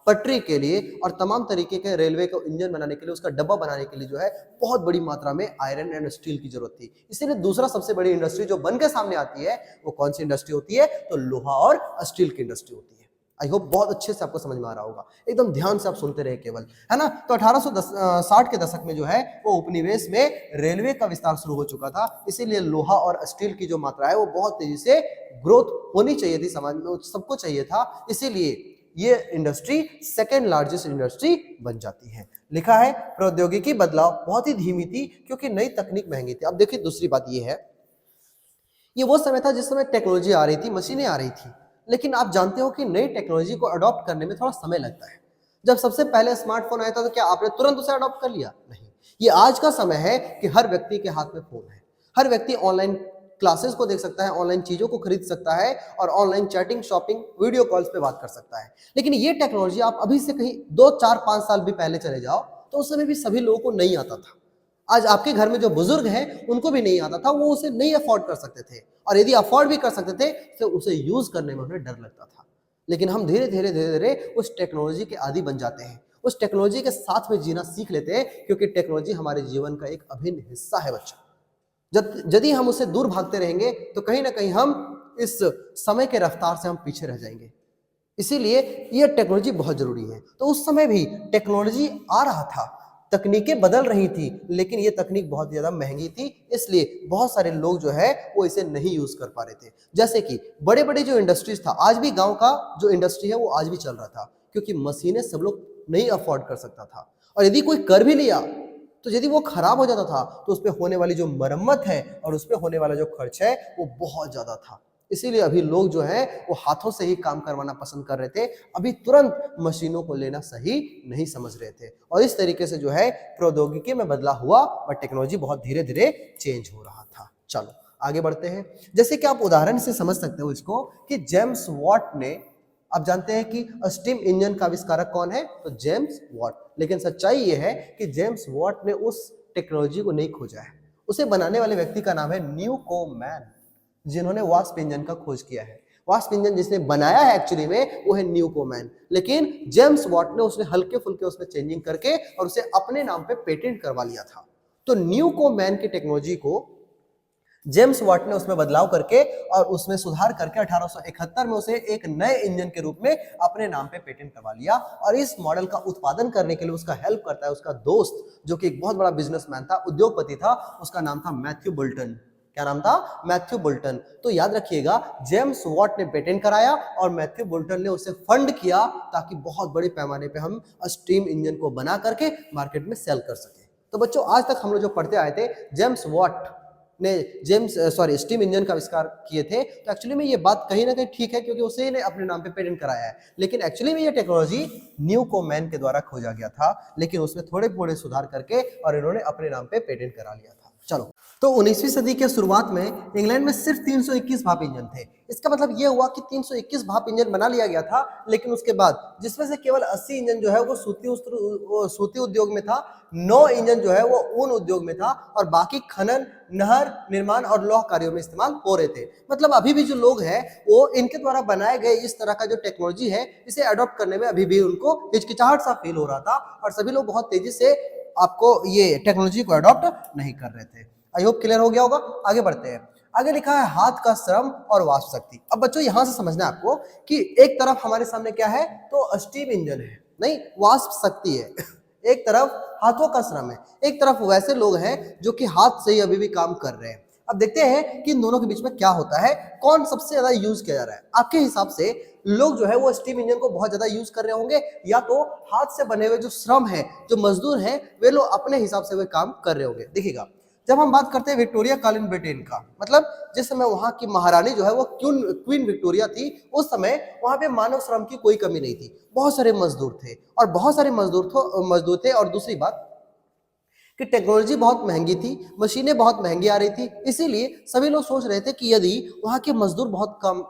पटरी के लिए और तमाम तरीके के रेलवे को इंजन बनाने के लिए, उसका डब्बा बनाने के लिए जो है बहुत बड़ी मात्रा में आयरन एंड स्टील की जरूरत थी। इसीलिए दूसरा सबसे बड़ी इंडस्ट्री जो बन के सामने आती है वो कौन सी इंडस्ट्री होती है? तो लोहा और स्टील की इंडस्ट्री होती है। आई होप बहुत अच्छे से आपको समझ में आ रहा होगा, एकदम ध्यान से आप सुनते रहे केवल, है ना। तो 1860 के दशक में जो है वो उपनिवेश में रेलवे का विस्तार शुरू हो चुका था। इसीलिए लोहा और स्टील की जो मात्रा है वो बहुत तेजी से ग्रोथ होनी चाहिए थी, समाज में सबको चाहिए था। इसीलिए ये इंडस्ट्री सेकेंड लार्जेस्ट इंडस्ट्री बन जाती है। लिखा है प्रौद्योगिकी बदलाव बहुत ही धीमी थी क्योंकि नई तकनीक महंगी थी। अब देखिए दूसरी बात ये है, ये वो समय था जिस समय टेक्नोलॉजी आ रही थी, मशीनें आ रही थी, लेकिन आप जानते हो कि नई टेक्नोलॉजी को अडॉप्ट करने में थोड़ा समय लगता है। जब सबसे पहले स्मार्टफोन आया था तो क्या आपने तुरंत उसे अडॉप्ट कर लिया? नहीं। ये आज का समय है कि हर व्यक्ति के हाथ में फोन है, हर व्यक्ति ऑनलाइन क्लासेस को देख सकता है, ऑनलाइन चीजों को खरीद सकता है और online chatting, shopping, video calls पे बात कर सकता है। लेकिन ये टेक्नोलॉजी आप अभी से कहीं 2 4 5 साल भी पहले चले जाओ तो उस समय भी सभी लोगों को नहीं आता था। आज आपके घर में जो बुजुर्ग हैं उनको भी नहीं आता था, वो उसे नहीं अफोर्ड कर सकते थे, और यदि अफोर्ड भी कर सकते थे तो उसे यूज करने में उन्हें डर लगता था। लेकिन हम धीरे धीरे धीरे धीरे उस टेक्नोलॉजी के आदी बन जाते हैं, उस टेक्नोलॉजी के साथ में जीना सीख लेते हैं, क्योंकि टेक्नोलॉजी हमारे जीवन का एक अभिन्न हिस्सा है बच्चों। यदि हम उससे दूर भागते रहेंगे तो कहीं ना कहीं हम इस समय के रफ्तार से हम पीछे रह जाएंगे। इसीलिए यह टेक्नोलॉजी बहुत जरूरी है। तो उस समय भी टेक्नोलॉजी आ रहा था, तकनीकें बदल रही थी, लेकिन ये तकनीक बहुत ज्यादा महंगी थी, इसलिए बहुत सारे लोग जो है वो इसे नहीं यूज कर पा रहे थे। जैसे कि बड़े बड़े जो इंडस्ट्रीज था, आज भी गांव का जो इंडस्ट्री है वो आज भी चल रहा था, क्योंकि मशीनें सब लोग नहीं अफोर्ड कर सकता था, और यदि कोई कर भी लिया तो यदि वो खराब हो जाता था तो उस पर होने वाली जो मरम्मत है और उस पर होने वाला जो खर्च है वो बहुत ज्यादा था। इसीलिए अभी लोग जो है वो हाथों से ही काम करवाना पसंद कर रहे थे, अभी तुरंत मशीनों को लेना सही नहीं समझ रहे थे। और इस तरीके से जो है प्रौद्योगिकी में बदलाव हुआ और टेक्नोलॉजी बहुत धीरे धीरे चेंज हो रहा था। चलो आगे बढ़ते हैं। जैसे कि आप उदाहरण से समझ सकते हो इसको कि जेम्स वॉट ने, आप जानते हैं कि स्टीम इंजन का आविष्कारक कौन है? तो जेम्स वॉट। लेकिन सच्चाई यह है कि जेम्स वॉट ने उस टेक्नोलॉजी को नहीं खोजा है, उसे बनाने वाले व्यक्ति का नाम है न्यूकोमैन, जिन्होंने वास्प इंजन का खोज किया है। वास्प इंजन जिसने बनाया है एक्चुअली में वो है न्यूकोमैन, लेकिन जेम्स वॉट ने उसने हल्के फुल्के उसमें चेंजिंग करके और उसे अपने नाम पे पेटेंट करवा लिया था। तो न्यूकोमैन की टेक्नोलॉजी को जेम्स वॉट ने उसमें बदलाव करके और उसमें सुधार करके 1871 में उसे एक नए इंजन के रूप में अपने नाम पे पेटेंट करवा लिया। और इस मॉडल का उत्पादन करने के लिए उसका हेल्प करता है उसका दोस्त, जो कि एक बहुत बड़ा बिजनेसमैन था, उद्योगपति था, उसका नाम था मैथ्यू बोल्टन। क्या नाम था? Matthew Bolton. तो याद रखिएगा, जेम्स वॉट ने पेटेंट कराया और मैथ्यू बोल्टन ने उसे फंड किया ताकि बहुत बड़े पैमाने पे हम स्टीम इंजन को बना करके मार्केट में सेल कर सके। तो बच्चों आज तक हम लोग जो पढ़ते आए थे, जेम्स वॉट ने स्टीम इंजन का आविष्कार किए थे, तो एक्चुअली में ये बात कहीं ना कहीं ठीक है क्योंकि उसे ने अपने नाम पे पेटेंट कराया है। लेकिन एक्चुअली में ये टेक्नोलॉजी न्यूकोमैन के द्वारा खोजा गया था, लेकिन उसमें थोड़े थोड़े सुधार करके और इन्होंने अपने नाम पे पेटेंट करा लिया था। चलो, तो 19वीं सदी के शुरुआत में इंग्लैंड में सिर्फ 321 भाप इंजन थे। इसका मतलब ये हुआ कि 321 भाप इंजन बना लिया गया था, लेकिन उसके बाद जिसमें से केवल 80 इंजन जो है वो सूती उद्योग में था, 9 इंजन जो है वो ऊन उद्योग में था, और बाकी खनन, नहर निर्माण और लौह कार्यों में इस्तेमाल हो रहे थे। मतलब अभी भी जो लोग हैं वो इनके द्वारा बनाए गए इस तरह का जो टेक्नोलॉजी है इसे अडॉप्ट करने में अभी भी उनको हिचकिचाहट सा फील हो रहा था, और सभी लोग बहुत तेजी से आपको ये टेक्नोलॉजी को अडॉप्ट नहीं कर रहे थे। आई होप क्लियर हो गया होगा। आगे बढ़ते हैं। आगे लिखा है हाथ का श्रम और वाष्प शक्ति। अब बच्चों यहां से समझना है आपको कि एक तरफ हमारे सामने क्या है, तो स्टीम इंजन है, नहीं वाष्प शक्ति है। एक तरफ हाथों का श्रम है, एक तरफ वैसे लोग हैं जो कि हाथ से ही अभी भी काम कर रहे हैं। अब देखते हैं कि इन दोनों के बीच में क्या होता है, कौन सबसे ज्यादा यूज किया जा रहा है। आपके हिसाब से लोग जो है वो स्टीम इंजन को बहुत ज्यादा यूज कर रहे होंगे, या तो हाथ से बने हुए जो श्रम है, जो मजदूर हैं, वे लोग अपने हिसाब से वे काम कर रहे होंगे। देखिएगा, जब हम बात करते हैं विक्टोरिया कालीन ब्रिटेन का, मतलब जिस समय वहां की महारानी जो है वो क्वीन विक्टोरिया थी, उस समय वहां पे मानव श्रम की कोई कमी नहीं थी, बहुत सारे मजदूर थे, और बहुत सारे मजदूर थे। और दूसरी बात कि टेक्नोलॉजी बहुत महंगी थी, मशीनें बहुत महंगी आ रही थी, इसीलिए सभी लोग सोच रहे थे कि यदि वहां के मजदूर बहुत कम,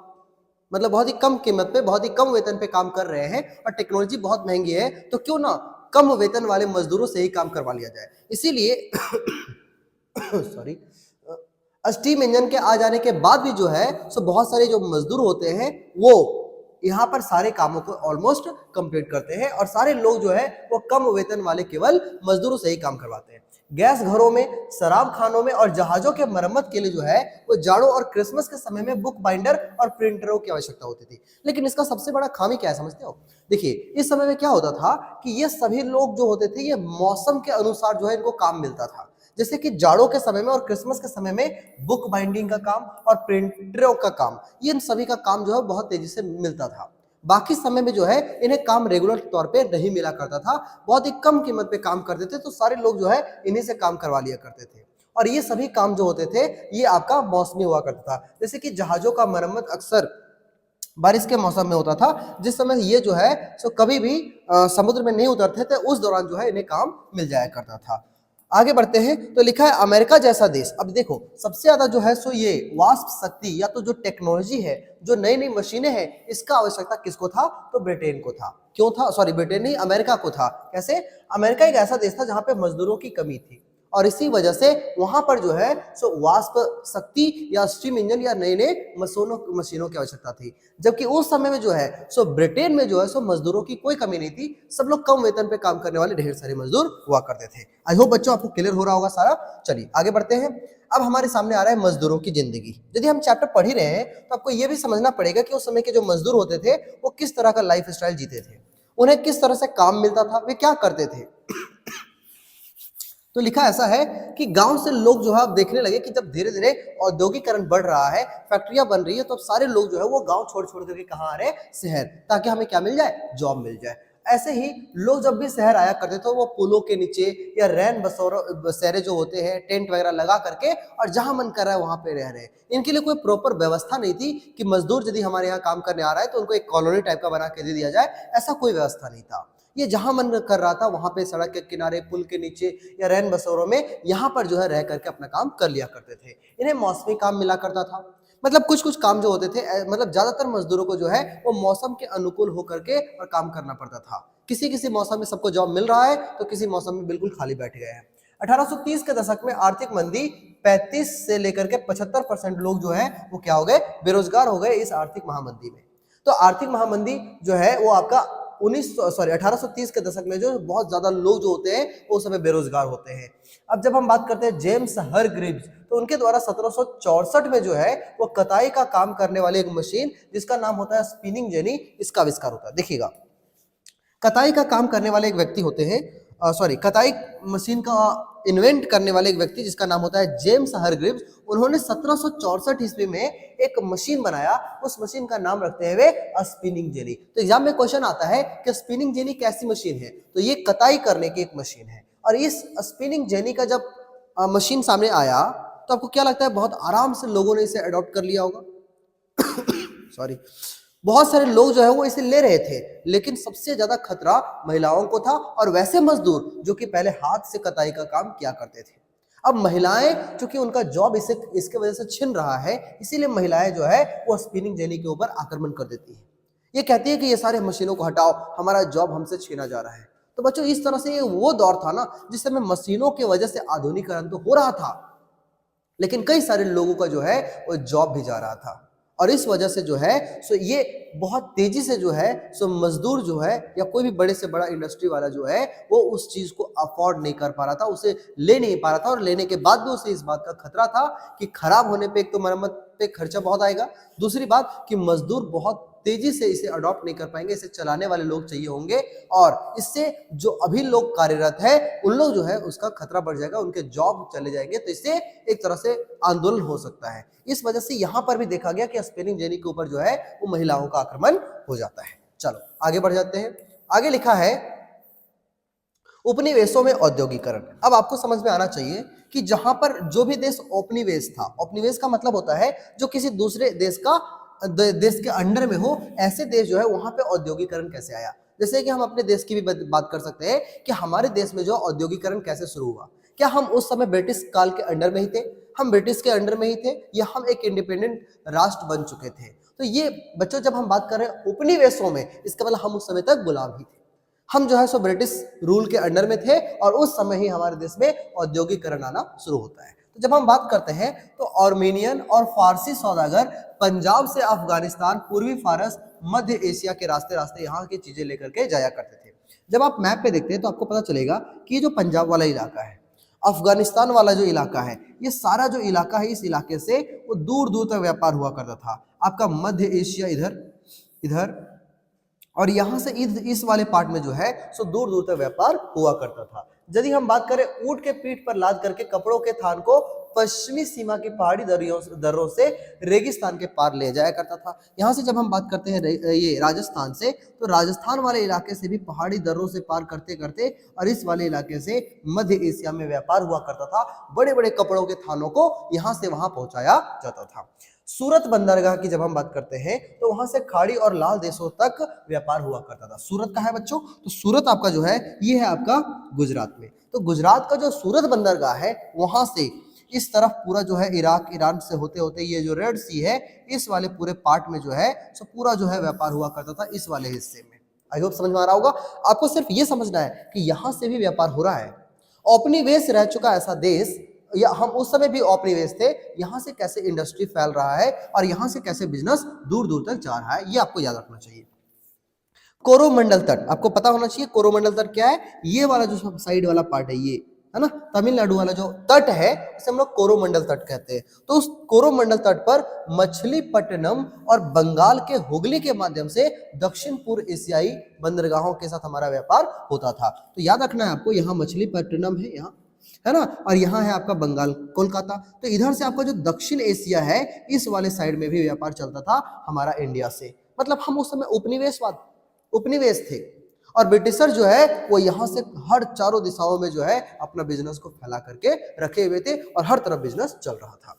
मतलब बहुत ही कम कीमत पे, बहुत ही कम वेतन पे काम कर रहे हैं और टेक्नोलॉजी बहुत महंगी है, तो क्यों ना कम वेतन वाले मजदूरों से ही काम करवा लिया जाए। इसीलिए सॉरी, स्टीम इंजन के आ जाने के बाद भी जो है सो बहुत सारे जो मजदूर होते हैं वो यहाँ पर सारे कामों को ऑलमोस्ट कंप्लीट करते हैं, और सारे लोग जो है वो कम वेतन वाले केवल मजदूरों से ही काम करवाते हैं। गैस घरों में, शराब खानों में और जहाजों के मरम्मत के लिए जो है वो जाड़ों और क्रिसमस के समय में बुक बाइंडर और प्रिंटरों की आवश्यकता होती थी। लेकिन इसका सबसे बड़ा खामी क्या है समझते हो? देखिए, इस समय में क्या होता था कि ये सभी लोग जो होते थे ये मौसम के अनुसार जो है इनको काम मिलता था। जैसे कि जाड़ों के समय में और क्रिसमस के समय में बुक बाइंडिंग का काम और प्रिंटरों का काम, ये इन सभी का काम जो है बहुत तेजी से मिलता था। बाकी समय में जो है इन्हें काम रेगुलर तौर पे नहीं मिला करता था, बहुत ही कम कीमत पे काम करते थे, तो सारे लोग जो है इन्हीं से काम करवा लिया करते थे। और ये सभी काम जो होते थे ये आपका मौसमी हुआ करता था। जैसे कि जहाजों का मरम्मत अक्सर बारिश के मौसम में होता था, जिस समय ये जो है सो कभी भी समुद्र में नहीं उतरते थे, उस दौरान जो है इन्हें काम मिल जाया करता था। आगे बढ़ते हैं तो लिखा है अमेरिका जैसा देश। अब देखो सबसे ज्यादा जो है सो ये वास्प शक्ति या तो जो टेक्नोलॉजी है, जो नई नई मशीनें हैं, इसका आवश्यकता किसको था? तो ब्रिटेन को था। क्यों था? सॉरी, ब्रिटेन नहीं, अमेरिका को था। कैसे? अमेरिका एक ऐसा देश था जहां पे मजदूरों की कमी थी और इसी वजह से वहां पर जो है सो वास्प शक्ति या स्टीम इंजन या नए नए मशीनों की आवश्यकता थी। जबकि उस समय में जो है सो ब्रिटेन में जो है सो मजदूरों की कोई कमी नहीं थी, सब लोग कम वेतन पे काम करने वाले ढेर सारे मजदूर हुआ करते थे। आई होप बच्चों आपको क्लियर हो रहा होगा सारा। चलिए आगे बढ़ते हैं। अब हमारे सामने आ रहा है मजदूरों की जिंदगी। यदि हम चैप्टर पढ़ ही रहे हैं तो आपको यह भी समझना पड़ेगा कि उस समय के जो मजदूर होते थे वो किस तरह का लाइफ स्टाइल जीते थे, उन्हें किस तरह से काम मिलता था, वे क्या करते थे। तो लिखा ऐसा है कि गांव से लोग जो है अब देखने लगे कि जब धीरे धीरे औद्योगिकरण बढ़ रहा है, फैक्ट्रियां बन रही है, तो अब सारे लोग जो है वो गांव छोड़ छोड़ करके कहाँ आ रहे हैं? शहर, ताकि हमें क्या मिल जाए? जॉब मिल जाए। ऐसे ही लोग जब भी शहर आया करते थे वो पुलों के नीचे या रैन बसेरे जो होते हैं टेंट वगैरह लगा करके और जहां मन कर रहा है वहां पे रह रहे हैं। इनके लिए कोई प्रॉपर व्यवस्था नहीं थी कि मजदूर यदि हमारे यहाँ काम करने आ रहा है तो उनको एक कॉलोनी टाइप का बना के दे दिया जाए, ऐसा कोई व्यवस्था नहीं था। ये जहां मन कर रहा था वहां पे सड़क के किनारे, पुल के नीचे या रैन बसेरों में यहाँ पर जो है रह करके अपना काम कर लिया करते थे। इन्हें मौसमी काम मिला करता था, मतलब कुछ कुछ काम जो होते थे, मतलब ज्यादातर मजदूरों को जो है वो मौसम के अनुकूल होकर के और काम करना पड़ता था। किसी किसी मौसम में सबको जॉब मिल रहा है तो किसी मौसम में बिल्कुल खाली बैठ गए हैं। 1830 के दशक में आर्थिक मंदी 35 से लेकर के 75% लोग जो है वो क्या हो गए? बेरोजगार हो गए इस आर्थिक महामंदी में। तो आर्थिक महामंदी जो है वो आपका 1830 के दशक में जो बहुत ज्यादा लोग जो होते हैं वो समय बेरोजगार होते हैं। अब जब हम बात करते हैं जेम्स हरग्रीव्स, तो उनके द्वारा 1764 में जो है वो कताई का काम करने वाली एक मशीन जिसका नाम होता है स्पिनिंग जेनी, इसका आविष्कार होता है। देखिएगा, कताई का काम करने वाले एक व्यक्ति होते हैं, कताई मशीन का इन्वेंट करने वाले एक व्यक्ति जिसका नाम होता है जेम्स हरग्रीव्स। उन्होंने 1764 ईस्वी में एक मशीन बनाया, उस मशीन का नाम रखते हैं वे स्पिनिंग जेनी। तो एग्जाम में क्वेश्चन आता है कि स्पिनिंग जेनी कैसी मशीन है? तो ये कताई करने की एक मशीन है। और इस स्पिनिंग जेनी का जब मशीन सामने आया तो आपको क्या लगता है? बहुत आराम से लोगों ने इसे अडॉप्ट कर लिया होगा। सॉरी, बहुत सारे लोग जो है वो इसे ले रहे थे, लेकिन सबसे ज्यादा खतरा महिलाओं को था और वैसे मजदूर जो कि पहले हाथ से कताई का काम किया करते थे। अब महिलाएं, चूंकि उनका जॉब इसके वजह से छिन रहा है, इसीलिए महिलाएं जो है वो स्पिनिंग जेनी के ऊपर आक्रमण कर देती है। ये कहती है कि ये सारे मशीनों को हटाओ, हमारा जॉब हमसे छीना जा रहा है। तो बच्चों इस तरह से ये वो दौर था ना जिस समय मशीनों की वजह से आधुनिकीकरण तो हो रहा था, लेकिन कई सारे लोगों का जो है वो जॉब भी जा रहा था। और इस वजह से जो है सो ये बहुत तेजी से जो है सो मजदूर जो है या कोई भी बड़े से बड़ा इंडस्ट्री वाला जो है वो उस चीज को अफोर्ड नहीं कर पा रहा था, उसे ले नहीं पा रहा था। और लेने के बाद भी उसे इस बात का खतरा था कि खराब होने पे एक तो मरम्मत पे खर्चा बहुत आएगा, दूसरी बात कि मजदूर बहुत तेजी से इसे अडॉप्ट नहीं कर पाएंगे, इसे चलाने वाले लोग चाहिए होंगे और इससे जो अभी लोग कार्यरत है उन लोग जो है उसका खतरा बढ़ जाएगा, उनके जॉब चले जाएंगे। तो इससे एक तरह से आंदोलन हो सकता है। इस वजह से यहां पर भी देखा गया कि स्पिनिंग जेनी के ऊपर जो है वो महिलाओं का आक्रमण हो जाता है। चलो आगे बढ़ जाते हैं। आगे लिखा है उपनिवेशों में औद्योगिकरण। अब आपको समझ में आना चाहिए कि जहां पर जो भी देश औपनिवेश था, औपनिवेश का मतलब होता है जो किसी दूसरे देश के अंडर में हो, ऐसे देश जो है वहां पे औद्योगिकरण कैसे आया। जैसे कि हम अपने देश की भी बात कर सकते हैं कि हमारे देश में जो औद्योगिकरण कैसे शुरू हुआ। क्या हम उस समय ब्रिटिश काल के अंडर में ही थे? हम ब्रिटिश के अंडर में ही थे या हम एक इंडिपेंडेंट राष्ट्र बन चुके थे? तो ये बच्चों जब हम बात कर रहे हैं उपनिवेशों में, इसका मतलब हम उस समय तक गुलाम ही थे। हम जो है सो ब्रिटिश रूल के अंडर में थे और उस समय ही हमारे देश में औद्योगिकरण आना शुरू होता है। तो जब हम बात करते हैं तो आर्मेनियन और फारसी सौदागर पंजाब से अफगानिस्तान, पूर्वी फारस, मध्य एशिया के रास्ते रास्ते यहाँ की चीजें लेकर के जाया करते थे। जब आप मैप पे देखते हैं तो आपको पता चलेगा कि ये जो पंजाब वाला इलाका है, अफगानिस्तान वाला जो इलाका है, ये सारा जो इलाका है, इस इलाके से वो दूर दूर तक व्यापार हुआ करता था। आपका मध्य एशिया इधर और यहाँ से इस वाले पार्ट में जो है सो दूर दूर तक व्यापार हुआ करता था। यदि हम बात करें ऊंट के पीठ पर लाद करके कपड़ों के थान को पश्चिमी सीमा की पहाड़ी दर्रों से रेगिस्तान के पार ले जाया करता था। यहाँ से जब हम बात करते हैं ये राजस्थान से, तो राजस्थान वाले इलाके से भी पहाड़ी दर्रों से पार करते करते और इस वाले इलाके से मध्य एशिया में व्यापार हुआ करता था। बड़े बड़े कपड़ों के थानों को यहाँ से वहां पहुंचाया जाता था। सूरत बंदरगाह की जब हम बात करते हैं तो वहां से खाड़ी और लाल देशों तक व्यापार हुआ करता था। सूरत कहाँ है बच्चों? तो सूरत आपका जो है ये है आपका गुजरात में। तो गुजरात का जो सूरत बंदरगाह है वहां से इस तरफ पूरा जो है इराक ईरान से होते होते ये जो रेड सी है इस वाले पूरे पार्ट में जो है सो पूरा जो है व्यापार हुआ करता था इस वाले हिस्से में। आई होप समझ में आ रहा होगा। आपको सिर्फ ये समझना है कि यहाँ से भी व्यापार हो रहा है। औपनिवेश रह चुका ऐसा देश, या हम उस समय भी औपनिवेश थे, यहाँ से कैसे इंडस्ट्री फैल रहा है और यहाँ से कैसे बिजनेस दूर दूर तक जा रहा है, ये आपको याद रखना चाहिए। कोरोमंडल तट आपको पता होना चाहिए। कोरोमंडल तट क्या है? ये वाला जो साइड वाला पार्ट है ये है ना, तमिलनाडु वाला जो तट है इसे हम लोग कोरोमंडल तट कहते हैं। तो उस कोरोमंडल तट पर मछलीपट्टनम और बंगाल के हुगली के माध्यम से दक्षिण पूर्व एशियाई बंदरगाहों के साथ हमारा व्यापार होता था। तो याद रखना है आपको, यहाँ मछलीपट्टनम है यहाँ, है ना, और यहाँ है आपका बंगाल कोलकाता। तो इधर से आपका जो दक्षिण एशिया है इस वाले साइड में भी व्यापार चलता था हमारा इंडिया से। मतलब हम उस समय उपनिवेश थे और ब्रिटिशर जो है वो यहाँ से हर चारों दिशाओं में जो है अपना बिजनेस को फैला करके रखे हुए थे और हर तरफ बिजनेस चल रहा था।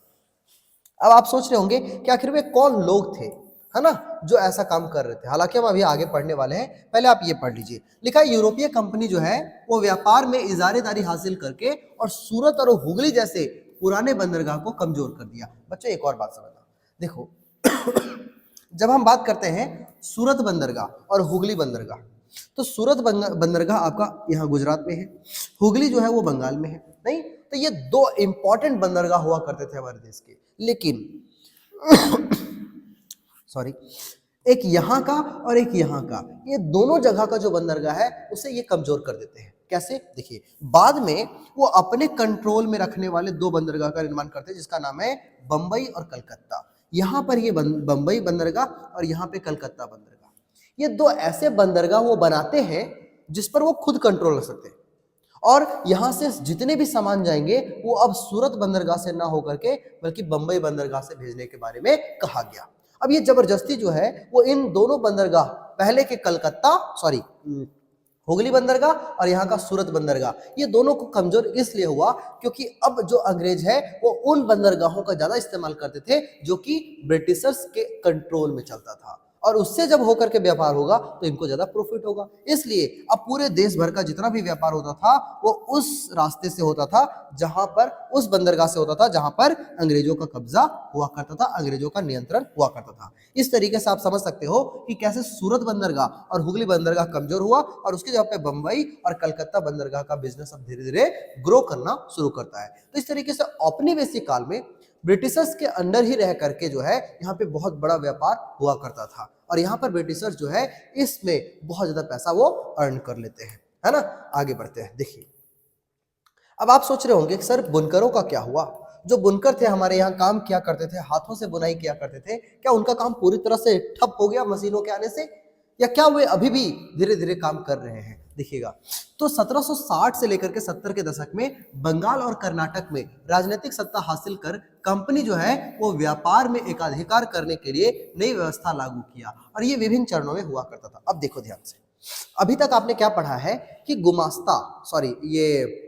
अब आप सोच रहे होंगे कि आखिर वे कौन लोग थे, है ना, जो ऐसा काम कर रहे थे। हालांकि हम अभी आगे पढ़ने वाले हैं, पहले आप ये पढ़ लीजिए। लिखा है यूरोपीय कंपनी जो है वो व्यापार में इजारेदारी हासिल करके और सूरत और हुगली जैसे पुराने बंदरगाह को कमजोर कर दिया। बच्चों एक और बात समझना, देखो जब हम बात करते हैं सूरत बंदरगाह और हुगली बंदरगाह, तो सूरत बंदरगाह आपका यहाँ गुजरात में है, हुगली जो है वो बंगाल में है, नहीं? तो ये दो इंपॉर्टेंट बंदरगाह हुआ करते थे हमारे देश के, लेकिन सॉरी, एक यहाँ का और एक यहाँ का, ये दोनों जगह का जो बंदरगाह है उसे ये कमजोर कर देते हैं। कैसे? देखिए, बाद में वो अपने कंट्रोल में रखने वाले दो बंदरगाह का निर्माण करते हैं जिसका नाम है बंबई और कलकत्ता। यहाँ पर ये बंबई बंदरगाह और यहाँ पे कलकत्ता बंदरगाह, ये दो ऐसे बंदरगाह वो बनाते हैं जिस पर वो खुद कंट्रोल रख सकते हैं और यहाँ से जितने भी सामान जाएंगे वो अब सूरत बंदरगाह से ना होकर के बल्कि बंबई बंदरगाह से भेजने के बारे में कहा गया। अब ये जबरदस्ती जो है वो इन दोनों बंदरगाह, पहले के हुगली बंदरगाह और यहाँ का सूरत बंदरगाह, ये दोनों को कमजोर इसलिए हुआ क्योंकि अब जो अंग्रेज है वो उन बंदरगाहों का ज्यादा इस्तेमाल करते थे जो कि ब्रिटिशर्स के कंट्रोल में चलता था और उससे जब होकर के व्यापार होगा तो इनको ज्यादा प्रॉफिट होगा। इसलिए अब पूरे देश भर का जितना भी व्यापार होता था वो उस रास्ते से होता था जहां पर, उस बंदरगाह से होता था जहां पर अंग्रेजों का कब्जा हुआ करता था, अंग्रेजों का नियंत्रण हुआ करता था। इस तरीके से आप समझ सकते हो कि कैसे सूरत बंदरगाह और हुगली बंदरगाह कमजोर हुआ और उसके जगह पे बंबई और कलकत्ता बंदरगाह का बिजनेस अब धीरे धीरे ग्रो करना शुरू करता है। तो इस तरीके से औपनिवेशिक काल में ब्रिटिशर्स के अंडर ही रह करके जो है यहाँ पे बहुत बड़ा व्यापार हुआ करता था और यहाँ पर ब्रिटिशर्स जो है इसमें बहुत ज्यादा पैसा वो अर्न कर लेते हैं, है ना। आगे बढ़ते हैं। देखिए, अब आप सोच रहे होंगे सर बुनकरों का क्या हुआ? जो बुनकर थे हमारे यहाँ काम किया करते थे, हाथों से बुनाई किया करते थे, क्या उनका काम पूरी तरह से ठप हो गया मशीनों के आने से, या क्या वे अभी भी धीरे धीरे काम कर रहे हैं? देखिएगा, तो 1760 से लेकर के 70 के दशक में बंगाल और कर्नाटक में राजनीतिक सत्ता हासिल कर कंपनी जो है वो व्यापार में एकाधिकार करने के लिए नई व्यवस्था लागू किया और ये विभिन्न चरणों में हुआ करता था। अब देखो ध्यान से, अभी तक आपने क्या पढ़ा है कि ये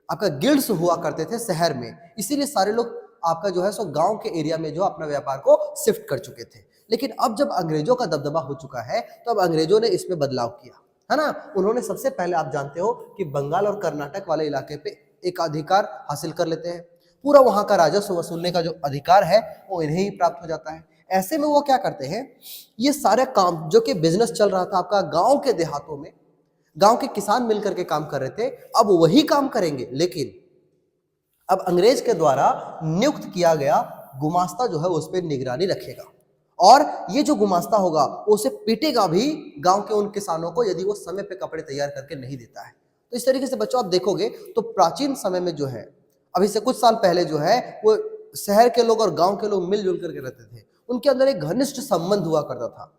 आपका गिल्ड्स हुआ करते थे शहर में, इसीलिए सारे लोग आपका जो है सो गांव के एरिया में जो अपना व्यापार को शिफ्ट कर चुके थे। लेकिन अब जब अंग्रेजों का दबदबा हो चुका है तो अब अंग्रेजों ने इसमें बदलाव किया, है ना। उन्होंने सबसे पहले, आप जानते हो कि बंगाल और कर्नाटक वाले इलाके पे एक अधिकार हासिल कर लेते हैं, पूरा वहां का राजस्व वसूलने का जो अधिकार है वो इन्हें ही प्राप्त हो जाता है। ऐसे में वो क्या करते हैं, ये सारे काम जो कि बिजनेस चल रहा था आपका गांव के देहातों में, गांव के किसान मिलकर के काम कर रहे थे, अब वही काम करेंगे, लेकिन अब अंग्रेज के द्वारा नियुक्त किया गया गुमास्ता जो है उस पर निगरानी रखेगा और ये जो गुमास्ता होगा उसे पीटेगा भी गांव के उन किसानों को यदि वो समय पे कपड़े तैयार करके नहीं देता है। तो इस तरीके से बच्चों आप देखोगे तो प्राचीन समय में जो है, अभी से कुछ साल पहले जो है वो शहर के लोग और गांव के लोग मिलजुल करके रहते थे, उनके अंदर एक घनिष्ठ संबंध हुआ करता था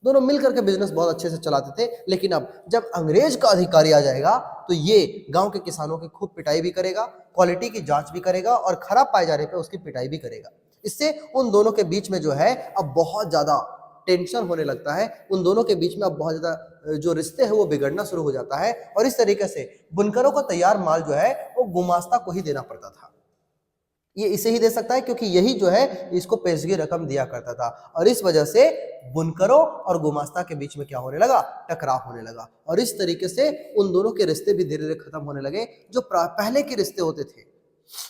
दोनों मिलकर के बिजनेस बहुत अच्छे से चलाते थे। लेकिन अब जब अंग्रेज का अधिकारी आ जाएगा तो ये गांव के किसानों की खूब पिटाई भी करेगा, क्वालिटी की जांच भी करेगा और खराब पाए जाने पे उसकी पिटाई भी करेगा। इससे उन दोनों के बीच में जो है अब बहुत ज्यादा टेंशन होने लगता है। उन दोनों के बीच में अब बहुत ज्यादा जो रिश्ते हैं वो बिगड़ना शुरू हो जाता है और इस तरीके से बुनकरों को तैयार माल जो है वो गुमास्ता को ही देना पड़ता था। ये इसे ही दे सकता है क्योंकि यही जो है इसको पेशगी रकम दिया करता था और इस वजह से बुनकरों और गुमास्ता के बीच में क्या होने लगा, टकराव होने लगा और इस तरीके से उन दोनों के रिश्ते भी धीरे धीरे खत्म होने लगे। जो पहले के रिश्ते होते थे,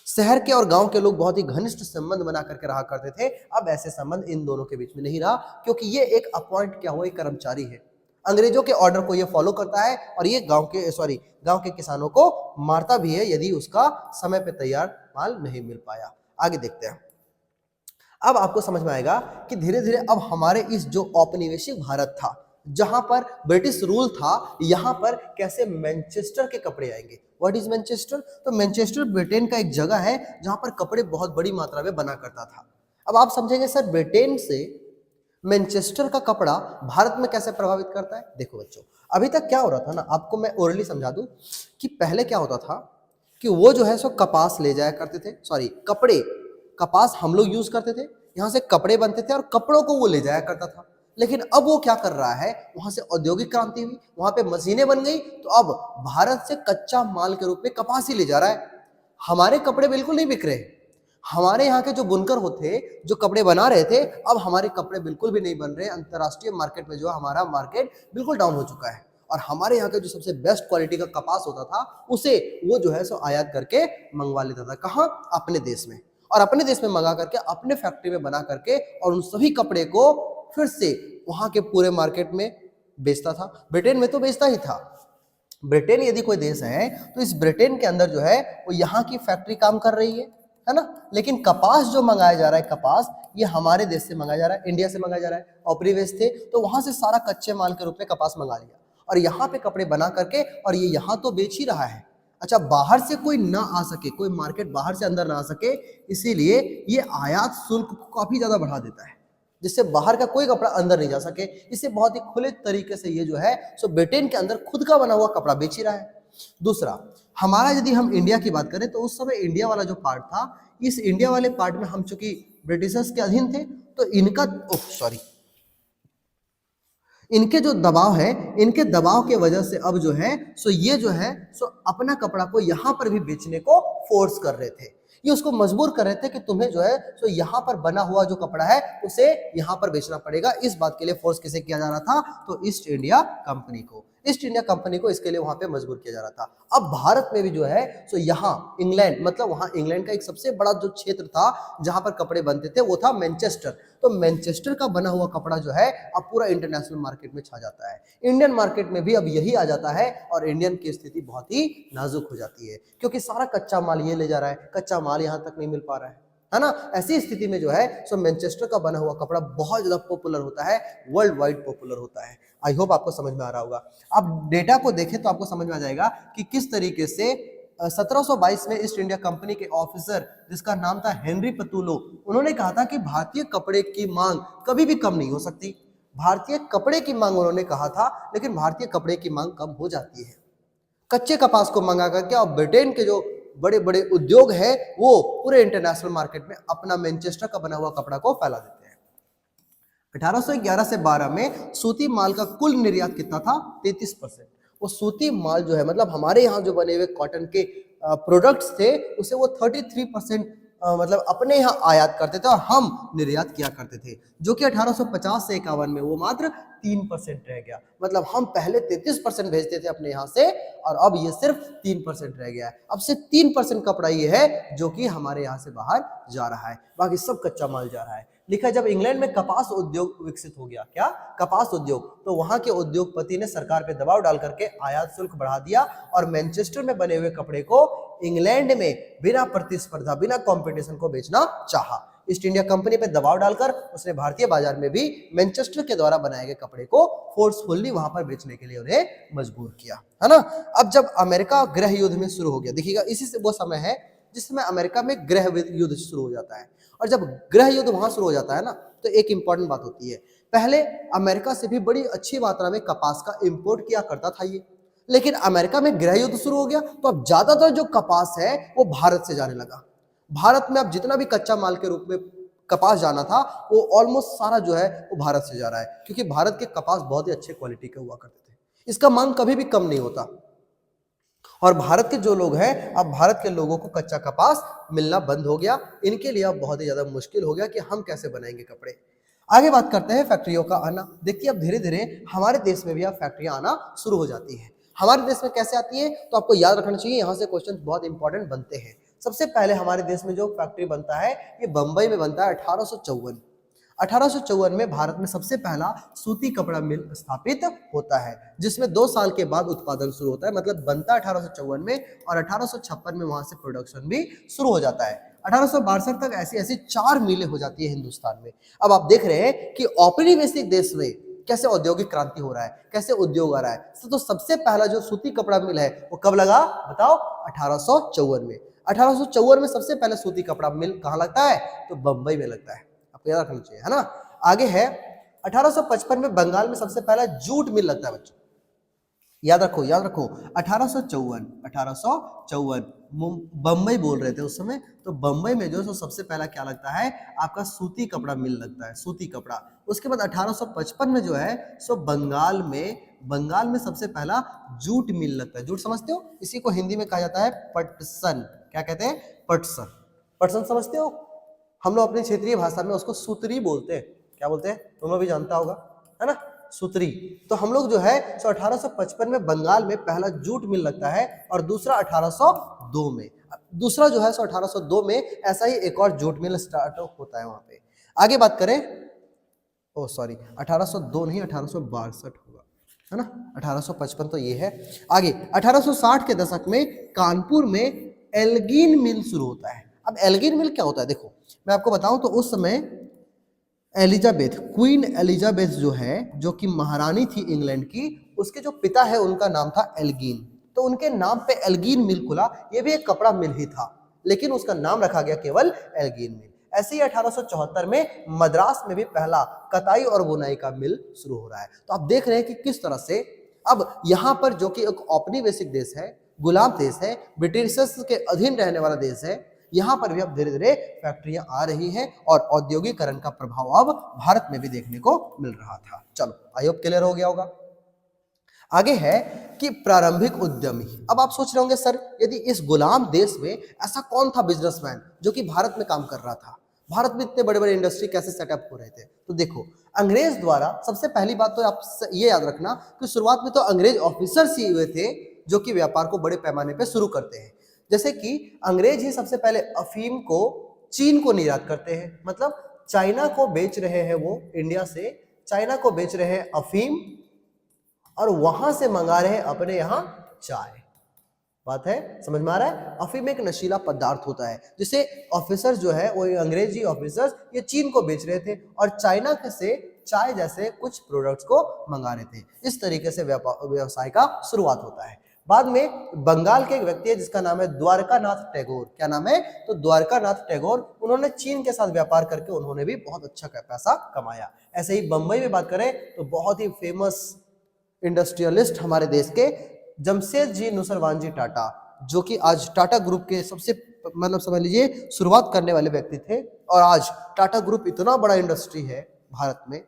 शहर के और गांव के लोग बहुत ही घनिष्ठ संबंध बना करके रहा करते थे, अब ऐसे संबंध इन दोनों के बीच में नहीं रहा क्योंकि ये एक अपॉइंट क्या हुआ, एक कर्मचारी है, अंग्रेजों के ऑर्डर को ये फॉलो करता है और ये गांव के किसानों को मारता भी है यदि उसका समय पे तैयार माल नहीं मिल पाया। आगे देखते हैं। अब आपको समझ में आएगा कि धीरे धीरे अब हमारे इस जो औपनिवेशिक भारत था, जहां पर ब्रिटिश रूल था, यहां पर कैसे मैनचेस्टर के कपड़े आएंगे। What is Manchester? तो मैनचेस्टर ब्रिटेन का एक जगह है जहां पर कपड़े बहुत बड़ी मात्रा में बना करता था। अब आप समझेंगे सर ब्रिटेन से मैनचेस्टर का कपड़ा भारत में कैसे प्रभावित करता है। देखो बच्चों, अभी तक क्या हो रहा था ना, आपको मैं ओरली समझा दूं कि पहले क्या होता था कि वो जो है सो कपास ले जाया करते थे, कपड़े, कपास हम लोग यूज करते थे, यहां से कपड़े बनते थे और कपड़ों को वो ले जाया करता था। लेकिन अब वो क्या कर रहा है, वहां से औद्योगिक क्रांति हुई, वहां पे मशीनें बन गई, तो अब भारत से कच्चा माल के रूप में कपास ही ले जा रहा है। हमारे कपड़े बिल्कुल नहीं बिक रहे। हमारे यहाँ के जो बुनकर होते, जो कपड़े बना रहे थे, अब हमारे कपड़े बिल्कुल भी नहीं बन रहे। अंतरराष्ट्रीय मार्केट में जो हमारा मार्केट बिल्कुल डाउन हो चुका है और हमारे यहाँ के जो सबसे बेस्ट क्वालिटी का कपास होता था उसे वो जो है सो आयात करके मंगवा लेता था। कहाँ? अपने देश में। और अपने देश में मंगा करके अपने फैक्ट्री में बना करके और उन सभी कपड़े को फिर से वहां के पूरे मार्केट में बेचता था। ब्रिटेन में तो बेचता ही था। ब्रिटेन यदि कोई देश है तो इस ब्रिटेन के अंदर जो है वो यहाँ की फैक्ट्री काम कर रही है ना। लेकिन कपास जो मंगाया जा रहा है, कपास ये हमारे देश से मंगाया जा रहा है, इंडिया से मंगाया जा रहा है। औपनिवेश थे तो वहां से सारा कच्चे माल के रूप में कपास मंगा लिया और यहाँ पे कपड़े बना करके और ये यहाँ तो बेच ही रहा है। अच्छा, बाहर से कोई ना आ सके, कोई मार्केट बाहर से अंदर ना आ सके, इसीलिए ये आयात शुल्क को काफी ज्यादा बढ़ा देता है जिससे बाहर का कोई कपड़ा अंदर नहीं जा सके। इससे बहुत ही खुले तरीके से ये जो है सो ब्रिटेन के अंदर खुद का बना हुआ कपड़ा बेच ही रहा है। दूसरा, हमारा यदि हम इंडिया की बात करें तो उस समय इंडिया वाला जो पार्ट था, इस इंडिया वाले पार्ट में हम चूंकि ब्रिटिशर्स के अधीन थे तो इनके जो दबाव है, इनके दबाव के वजह से अब जो है सो ये जो है सो अपना कपड़ा को यहाँ पर भी बेचने को फोर्स कर रहे थे। ये उसको मजबूर कर रहे थे कि तुम्हें जो है सो यहाँ पर बना हुआ जो कपड़ा है उसे यहाँ पर बेचना पड़ेगा। इस बात के लिए फोर्स किसे किया जा रहा था? तो ईस्ट इंडिया कंपनी को। ईस्ट इंडिया कंपनी को इसके लिए वहां पे मजबूर किया जा रहा था। अब भारत में भी जो है सो यहाँ इंग्लैंड, मतलब वहां इंग्लैंड का एक सबसे बड़ा जो क्षेत्र था जहां पर कपड़े बनते थे वो था मैनचेस्टर। तो मैनचेस्टर का बना हुआ कपड़ा जो है अब पूरा इंटरनेशनल मार्केट में छा जाता है। इंडियन मार्केट में भी अब यही आ जाता है और इंडियन की स्थिति बहुत ही नाजुक हो जाती है क्योंकि सारा कच्चा माल ये ले जा रहा है, कच्चा माल यहाँ तक नहीं मिल पा रहा है ना। ऐसी स्थिति में जो है सो मैनचेस्टर का बना हुआ कपड़ा बहुत ज्यादा पॉपुलर होता है, वर्ल्ड वाइड पॉपुलर होता है। आई होप आपको समझ में आ रहा होगा। अब डेटा को देखें तो आपको समझ में आ जाएगा कि किस तरीके से 1722 में ईस्ट इंडिया कंपनी के ऑफिसर जिसका नाम था हेनरी पतुलो, उन्होंने कहा था कि भारतीय कपड़े की मांग कभी भी कम नहीं हो सकती। भारतीय कपड़े की मांग उन्होंने कहा था, लेकिन भारतीय कपड़े की मांग कम हो जाती है। कच्चे कपास को मंगा करके और ब्रिटेन के जो बड़े बड़े उद्योग है वो पूरे इंटरनेशनल मार्केट में अपना मैनचेस्टर का बना हुआ कपड़ा को फैला देते हैं। 1811 से 12 में सूती माल का कुल निर्यात कितना था? 33%। वो सूती माल जो है, मतलब हमारे यहाँ जो बने हुए कॉटन के प्रोडक्ट्स थे उसे वो 33% मतलब अपने यहाँ आयात करते थे और हम निर्यात किया करते थे, जो कि 1850 से 51 में वो मात्र 3% रह गया। मतलब हम पहले 33% भेजते थे अपने यहाँ से और अब ये सिर्फ 3% रह गया है। अब से 3% कपड़ा ये है जो कि हमारे यहाँ से बाहर जा रहा है, बाकी सब कच्चा माल जा रहा है। लिखा जब इंग्लैंड में कपास उद्योग विकसित हो गया, क्या? कपास उद्योग, तो वहां के उद्योगपति ने सरकार पे दबाव डाल करके आयात शुल्क बढ़ा दिया और मैनचेस्टर में बने हुए कपड़े को इंग्लैंड में बिना प्रतिस्पर्धा, बिना कंपटीशन को बेचना चाहा। ईस्ट इंडिया कंपनी पे दबाव डालकर उसने भारतीय बाजार में भी मैनचेस्टर के द्वारा बनाए गए कपड़े को फोर्सफुली वहां पर बेचने के लिए उन्हें मजबूर किया, है ना। अब जब अमेरिका गृह युद्ध में शुरू हो गया, देखिएगा इसी से वो समय है जिस समय अमेरिका में गृह युद्ध शुरू हो जाता है। और जब गृह युद्ध वहां शुरू हो जाता है ना, तो एक इंपॉर्टेंट बात होती है पहले अमेरिका से भी बड़ी अच्छी मात्रा में कपास का इंपोर्ट किया करता था ये, लेकिन अमेरिका में गृह युद्ध शुरू हो गया तो अब ज्यादातर जो कपास है वो भारत से जाने लगा। भारत में अब जितना भी कच्चा माल के रूप में कपास जाना था वो ऑलमोस्ट सारा जो है वो भारत से जा रहा है, क्योंकि भारत के कपास बहुत ही अच्छे क्वालिटी के हुआ करते थे, इसका मांग कभी भी कम नहीं होता। और भारत के जो लोग हैं, अब भारत के लोगों को कच्चा कपास मिलना बंद हो गया, इनके लिए अब बहुत ही ज्यादा मुश्किल हो गया कि हम कैसे बनाएंगे कपड़े। आगे बात करते हैं फैक्ट्रियों का आना। देखिए अब धीरे धीरे हमारे देश में भी अब फैक्ट्रियां आना शुरू हो जाती हैं। हमारे देश में कैसे आती है तो आपको याद रखना चाहिए, यहाँ से क्वेश्चन बहुत इंपॉर्टेंट बनते हैं। सबसे पहले हमारे देश में जो फैक्ट्री बनता है ये बंबई में बनता है 1854। 1854 में भारत में सबसे पहला सूती कपड़ा मिल स्थापित होता है, जिसमें 2 साल के बाद उत्पादन शुरू होता है, मतलब बनता है 1854 में और 1856 में वहां से प्रोडक्शन भी शुरू हो जाता है। 1862 तक ऐसी ऐसी 4 मिलें हो जाती है हिंदुस्तान में। अब आप देख रहे हैं कि औपनिवेशिक देश में कैसे औद्योगिक क्रांति हो रहा है, कैसे उद्योग आ रहा है। तो सबसे पहला जो सूती कपड़ा मिल है वो कब लगा बताओ? 1854 में। 1854 में सबसे पहले सूती कपड़ा मिल कहाँ लगता है? तो बंबई में लगता है, आपको याद रखना चाहिए, है ना। आगे है 1855 में बंगाल में सबसे पहला जूट मिल लगता है बच्चों, याद रखो याद रखो। 1854 बंबई बोल रहे थे उस समय, तो बंबई में जो सबसे पहला क्या लगता है आपका सूती कपड़ा मिल लगता है, सूती कपड़ा। उसके बाद 1855 में जो है सो बंगाल में सबसे पहला जूट मिल लगता है। जूट समझते हो? इसी को हिंदी में कहा जाता है पटसन। क्या कहते हैं? पटसन। पटसन समझते हो? हम लोग अपनी क्षेत्रीय भाषा में उसको सूतरी बोलते हैं। क्या बोलते हैं? तुम लोग भी जानता होगा, है ना, सूतरी। तो हम लोग जो है 1855 में बंगाल में पहला जूट मिल लगता है और दूसरा 1802 में। दूसरा जो है 1802 में ऐसा ही एक और जूट मिल स्टार्ट होता है वहां पे। आगे बात करें, 1802 नहीं 1862 होगा, है ना। 1855 तो ये है। आगे 1860 के दशक में कानपुर में एल्गिन मिल शुरू होता है। अब एल्गिन मिल क्या होता है देखो मैं आपको बताऊं तो उस समय क्वीन एलिजाबेथ जो है, जो कि महारानी थी इंग्लैंड की, उसके जो पिता है उनका नाम था एल्गिन, तो उनके नाम पे एल्गिन मिल खुला। ये भी एक कपड़ा मिल ही था, लेकिन उसका नाम रखा गया केवल एल्गिन मिल। ऐसे ही 1874 में मद्रास में भी पहला कताई और बुनाई का मिल शुरू हो रहा है। तो आप देख रहे हैं कि किस तरह से अब यहाँ पर, जो कि एक औपनिवेशिक देश है, गुलाम देश है, ब्रिटिशर्स के अधीन रहने वाला देश है, यहाँ पर भी अब धीरे धीरे फैक्ट्रियां आ रही हैं और औद्योगिकरण का प्रभाव अब भारत में भी देखने को मिल रहा था। चलो आई होप क्लियर हो गया होगा। आगे है कि प्रारंभिक उद्यमी। अब आप सोच रहे होंगे सर यदि इस गुलाम देश में ऐसा कौन था बिजनेसमैन जो कि भारत में काम कर रहा था, भारत में इतने बड़े बड़े इंडस्ट्री कैसे सेटअप हो रहे थे? तो देखो अंग्रेज द्वारा, सबसे पहली बात तो आप ये याद रखना कि शुरुआत में तो अंग्रेज ऑफिसर्स ही हुए थे जो कि व्यापार को बड़े पैमाने पर शुरू करते हैं। जैसे कि अंग्रेज ही सबसे पहले अफीम को चीन को निर्यात करते हैं, मतलब चाइना को बेच रहे हैं वो, इंडिया से चाइना को बेच रहे हैं अफीम और वहां से मंगा रहे हैं अपने यहां चाय। बात है, समझ में आ रहा है? अफीम एक नशीला पदार्थ होता है जिसे ऑफिसर्स जो है वो अंग्रेजी ऑफिसर्स ये चीन को बेच रहे थे और चाइना से चाय जैसे कुछ प्रोडक्ट्स को मंगा रहे थे। इस तरीके से व्यवसाय का शुरुआत होता है। बाद में बंगाल के एक व्यक्ति है जिसका नाम है द्वारकानाथ टैगोर। क्या नाम है? तो द्वारकानाथ टैगोर। उन्होंने चीन के साथ व्यापार करके उन्होंने भी बहुत अच्छा पैसा कमाया। ऐसे ही बंबई में बात करें तो बहुत ही फेमस इंडस्ट्रियलिस्ट हमारे देश के जमशेदजी नुसरवानजी टाटा, जो कि आज टाटा ग्रुप के सबसे मतलब समझ लीजिए शुरुआत करने वाले व्यक्ति थे और आज टाटा ग्रुप इतना बड़ा इंडस्ट्री है भारत में।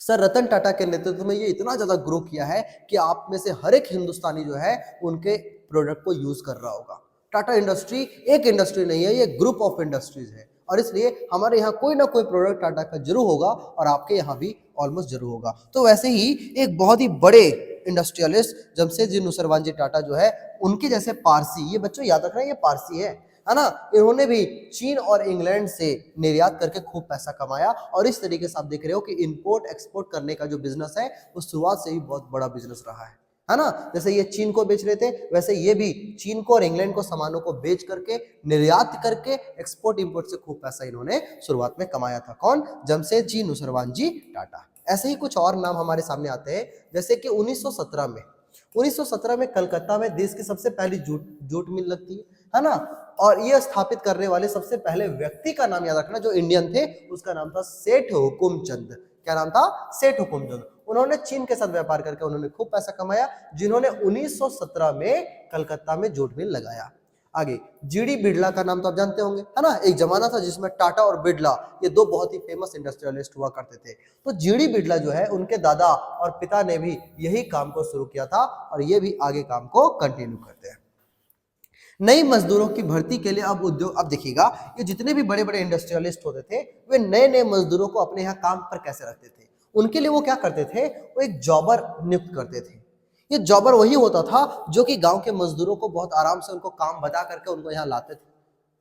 सर रतन टाटा के नेतृत्व में ये इतना ज्यादा ग्रो किया है कि आप में से हर एक हिंदुस्तानी जो है उनके प्रोडक्ट को यूज कर रहा होगा। टाटा इंडस्ट्री एक इंडस्ट्री नहीं है, ये ग्रुप ऑफ इंडस्ट्रीज है और इसलिए हमारे यहाँ कोई ना कोई प्रोडक्ट टाटा का जरूर होगा और आपके यहाँ भी ऑलमोस्ट जरूर होगा। तो वैसे ही एक बहुत ही बड़े इंडस्ट्रियलिस्ट जमशेदजी नुसरवानजी टाटा जो है, उनके जैसे पारसी, ये बच्चों याद रखना ये पारसी है ना, इन्होंने भी चीन और इंग्लैंड से निर्यात करके खूब पैसा कमाया और इस तरीके से आप देख रहे हो कि इंपोर्ट एक्सपोर्ट करने का जो बिजनेस है वो शुरुआत से ही बहुत बड़ा बिजनेस रहा है ना। जैसे ये चीन को बेच रहे थे वैसे ये भी चीन को और इंग्लैंड को सामानों को बेच करके निर्यात करके एक्सपोर्ट इंपोर्ट से खूब पैसा इन्होंने शुरुआत में कमाया था। कौन? जमशेदजी नुसरवानजी टाटा। ऐसे ही कुछ और नाम हमारे सामने आते हैं, जैसे कि 1917 में कलकत्ता में देश की सबसे पहली जूट मिल लगती है ना, और ये स्थापित करने वाले सबसे पहले व्यक्ति का नाम याद रखना जो इंडियन थे, उसका नाम था सेठ हुकुमचंद। क्या नाम था? सेठ हुकुमचंद। उन्होंने चीन के साथ व्यापार करके उन्होंने खूब पैसा कमाया, जिन्होंने 1917 में कलकत्ता में जूट मिल लगाया। आगे जीडी बिड़ला का नाम तो आप जानते होंगे, है ना? एक जमाना था जिसमें टाटा और बिड़ला ये दो बहुत ही फेमस इंडस्ट्रियलिस्ट हुआ करते थे। तो जीडी बिड़ला जो है उनके दादा और पिता ने भी यही काम को शुरू किया था और ये भी आगे काम को कंटिन्यू करते हैं। नई मजदूरों की भर्ती के लिए अब उद्योग, अब देखिएगा ये जितने भी बड़े बड़े इंडस्ट्रियलिस्ट होते थे वे नए नए मजदूरों को अपने यहाँ काम पर कैसे रखते थे? उनके लिए वो क्या करते थे? वो एक जॉबर नियुक्त करते थे। ये जॉबर वही होता था जो कि गांव के मजदूरों को बहुत आराम से उनको काम बता करके उनको यहाँ लाते थे,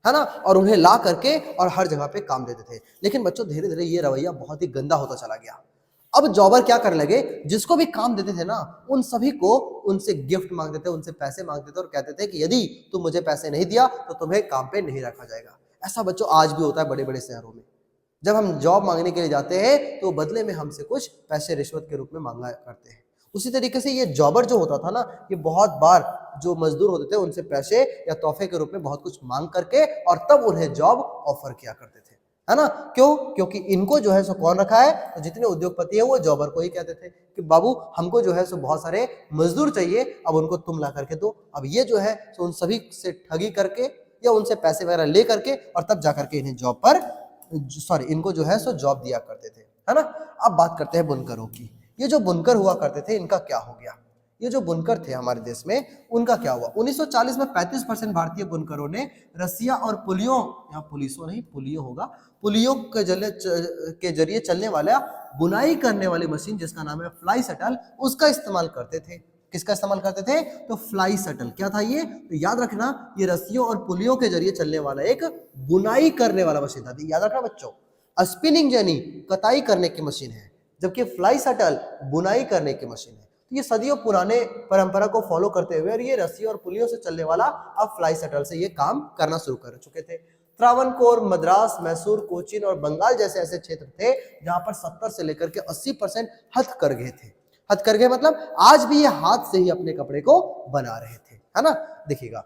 है ना? और उन्हें ला करके और हर जगह पे काम देते थे। लेकिन बच्चों धीरे धीरे ये रवैया बहुत ही गंदा होता चला गया। अब जॉबर क्या करने लगे, जिसको भी काम देते थे ना उन सभी को उनसे गिफ्ट मांगते थे, उनसे पैसे मांगते थे और कहते थे कि यदि तुम मुझे पैसे नहीं दिया तो तुम्हें काम पे नहीं रखा जाएगा। ऐसा बच्चों आज भी होता है बड़े बड़े शहरों में। जब हम जॉब मांगने के लिए जाते हैं तो बदले में हमसे कुछ पैसे रिश्वत के रूप में मांगा करते हैं। उसी तरीके से ये जॉबर जो होता था ना, ये बहुत बार जो मजदूर होते थे उनसे पैसे या तोहफे के रूप में बहुत कुछ मांग करके और तब उन्हें जॉब ऑफर किया करते थे, है ना? क्यों? क्योंकि इनको जो है सो कौन रखा है? तो जितने उद्योगपति है वो जॉबर को ही कहते थे कि बाबू हमको जो है सो बहुत सारे मजदूर चाहिए, अब उनको तुम ला करके दो। अब ये जो है सो उन सभी से ठगी करके या उनसे पैसे वगैरह ले करके और तब जाकर के इन्हें जॉब पर इनको जो है सो जॉब दिया करते थे, है ना? अब बात करते हैं बुनकरों की। ये जो बुनकर हुआ करते थे इनका क्या हो गया? ये जो बुनकर थे हमारे देश में उनका क्या हुआ? 1940 में 35% भारतीय बुनकरों ने रसिया और पुलियों, यहाँ पुलिसों नहीं पुलियो होगा, पुलियों के जरिए चलने वाला बुनाई करने वाली मशीन जिसका नाम है फ्लाई शटल, उसका इस्तेमाल करते थे। किसका इस्तेमाल करते थे? तो फ्लाई शटल। क्या था ये? तो याद रखना ये रस्सियों और पुलियों के जरिए चलने वाला एक बुनाई करने वाला मशीन था। याद रखना बच्चों, स्पिनिंग जेनी कताई करने की मशीन है, जबकि फ्लाई शटल बुनाई करने की मशीन है। तो ये सदियों पुराने परंपरा को फॉलो करते हुए और ये रस्सी और पुलियों से चलने वाला अब फ्लाई शटल से ये काम करना शुरू कर चुके थे। त्रावणकोर, मद्रास, मैसूर, कोचीन और बंगाल जैसे ऐसे क्षेत्र थे जहां पर 70 से लेकर के 80% हथकरघे थे। हथकरघे मतलब आज भी ये हाथ से ही अपने कपड़े को बना रहे थे, है ना? देखिएगा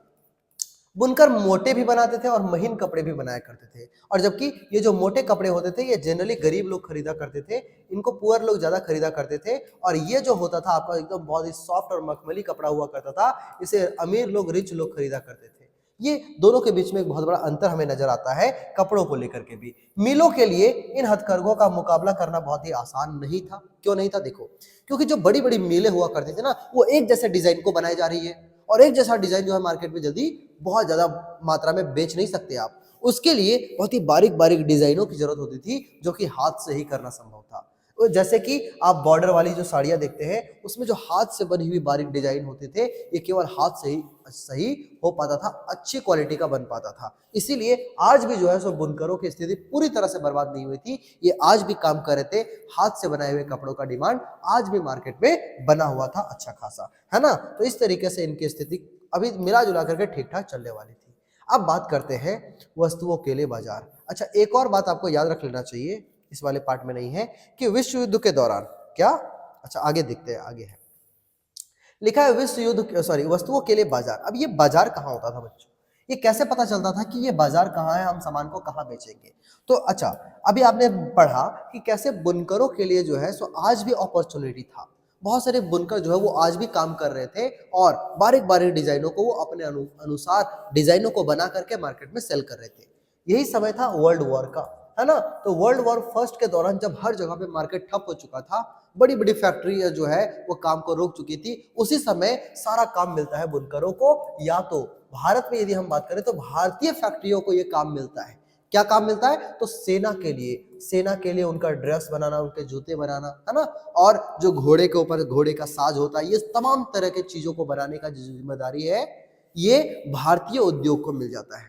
बुनकर मोटे भी बनाते थे और महीन कपड़े भी बनाया करते थे। और जबकि ये जो मोटे कपड़े होते थे ये जनरली गरीब लोग खरीदा करते थे, इनको पुअर लोग ज्यादा खरीदा करते थे। और ये जो होता था आपका एकदम बहुत ही सॉफ्ट और मखमली कपड़ा हुआ करता था, इसे अमीर लोग, रिच लोग खरीदा करते थे। ये दोनों के बीच में एक बहुत बड़ा अंतर हमें नजर आता है कपड़ों को लेकर के भी। मिलों के लिए इन हथकरघों का मुकाबला करना बहुत ही आसान नहीं था। क्यों नहीं था? देखो, क्योंकि जो बड़ी बड़ी मिलें हुआ करती थी ना वो एक जैसे डिजाइन को बनाई जा रही है और एक जैसा डिजाइन जो है मार्केट में जल्दी बहुत ज्यादा मात्रा में बेच नहीं सकते आप। उसके लिए बहुत ही बारीक बारीक डिजाइनों की जरूरत होती थी जो कि हाथ से ही करना संभव था। जैसे कि आप बॉर्डर वाली जो साड़ियां देखते हैं उसमें जो हाथ से बनी हुई बारीक डिजाइन होते थे ये केवल हाथ से ही सही हो पाता था, अच्छी क्वालिटी का बन पाता था। इसीलिए आज भी जो है सो बुनकरों की स्थिति पूरी तरह से बर्बाद नहीं हुई थी। ये आज भी काम कर रहे थे। हाथ से बनाए हुए कपड़ों का डिमांड आज भी मार्केट में बना हुआ था अच्छा खासा, है ना? तो इस तरीके से इनकी स्थिति अभी मिला जुला करके ठीक ठाक चलने वाली थी। अब बात करते हैं वस्तुओं के लिए बाजार। अच्छा, एक और बात आपको याद रख लेना चाहिए, इस वाले पार्ट में नहीं है, कि विश्व युद्ध के दौरान क्या, अच्छा आगे देखते हैं, आगे है लिखा है वस्तुओं के लिए बाजार। अब ये बाजार कहाँ होता था बच्चों? ये कैसे पता चलता था कि ये बाजार कहाँ है, हम सामान को कहाँ बेचेंगे? तो अच्छा, अभी आपने पढ़ा कि कैसे बुनकरों के लिए जो है सो आज भी अपॉर्चुनिटी था। बहुत सारे बुनकर जो है वो आज भी काम कर रहे थे और बारीक बारीक डिजाइनों को वो अपने अनुसार डिजाइनों को बना करके मार्केट में सेल कर रहे थे। यही समय था वर्ल्ड वॉर का, है ना? तो वर्ल्ड वॉर फर्स्ट के दौरान जब हर जगह पे मार्केट ठप हो चुका था, बड़ी बड़ी फैक्ट्री जो है वो काम को रोक चुकी थी, उसी समय सारा काम मिलता है बुनकरों को। या तो भारत में यदि हम बात करें तो भारतीय फैक्ट्रियों को ये काम मिलता है। क्या काम मिलता है? तो सेना के लिए उनका ड्रेस बनाना, उनके जूते बनाना, है ना? और जो घोड़े के ऊपर घोड़े का साज होता है, ये तमाम तरह के चीजों को बनाने का जो जिम्मेदारी है ये भारतीय उद्योग को मिल जाता है।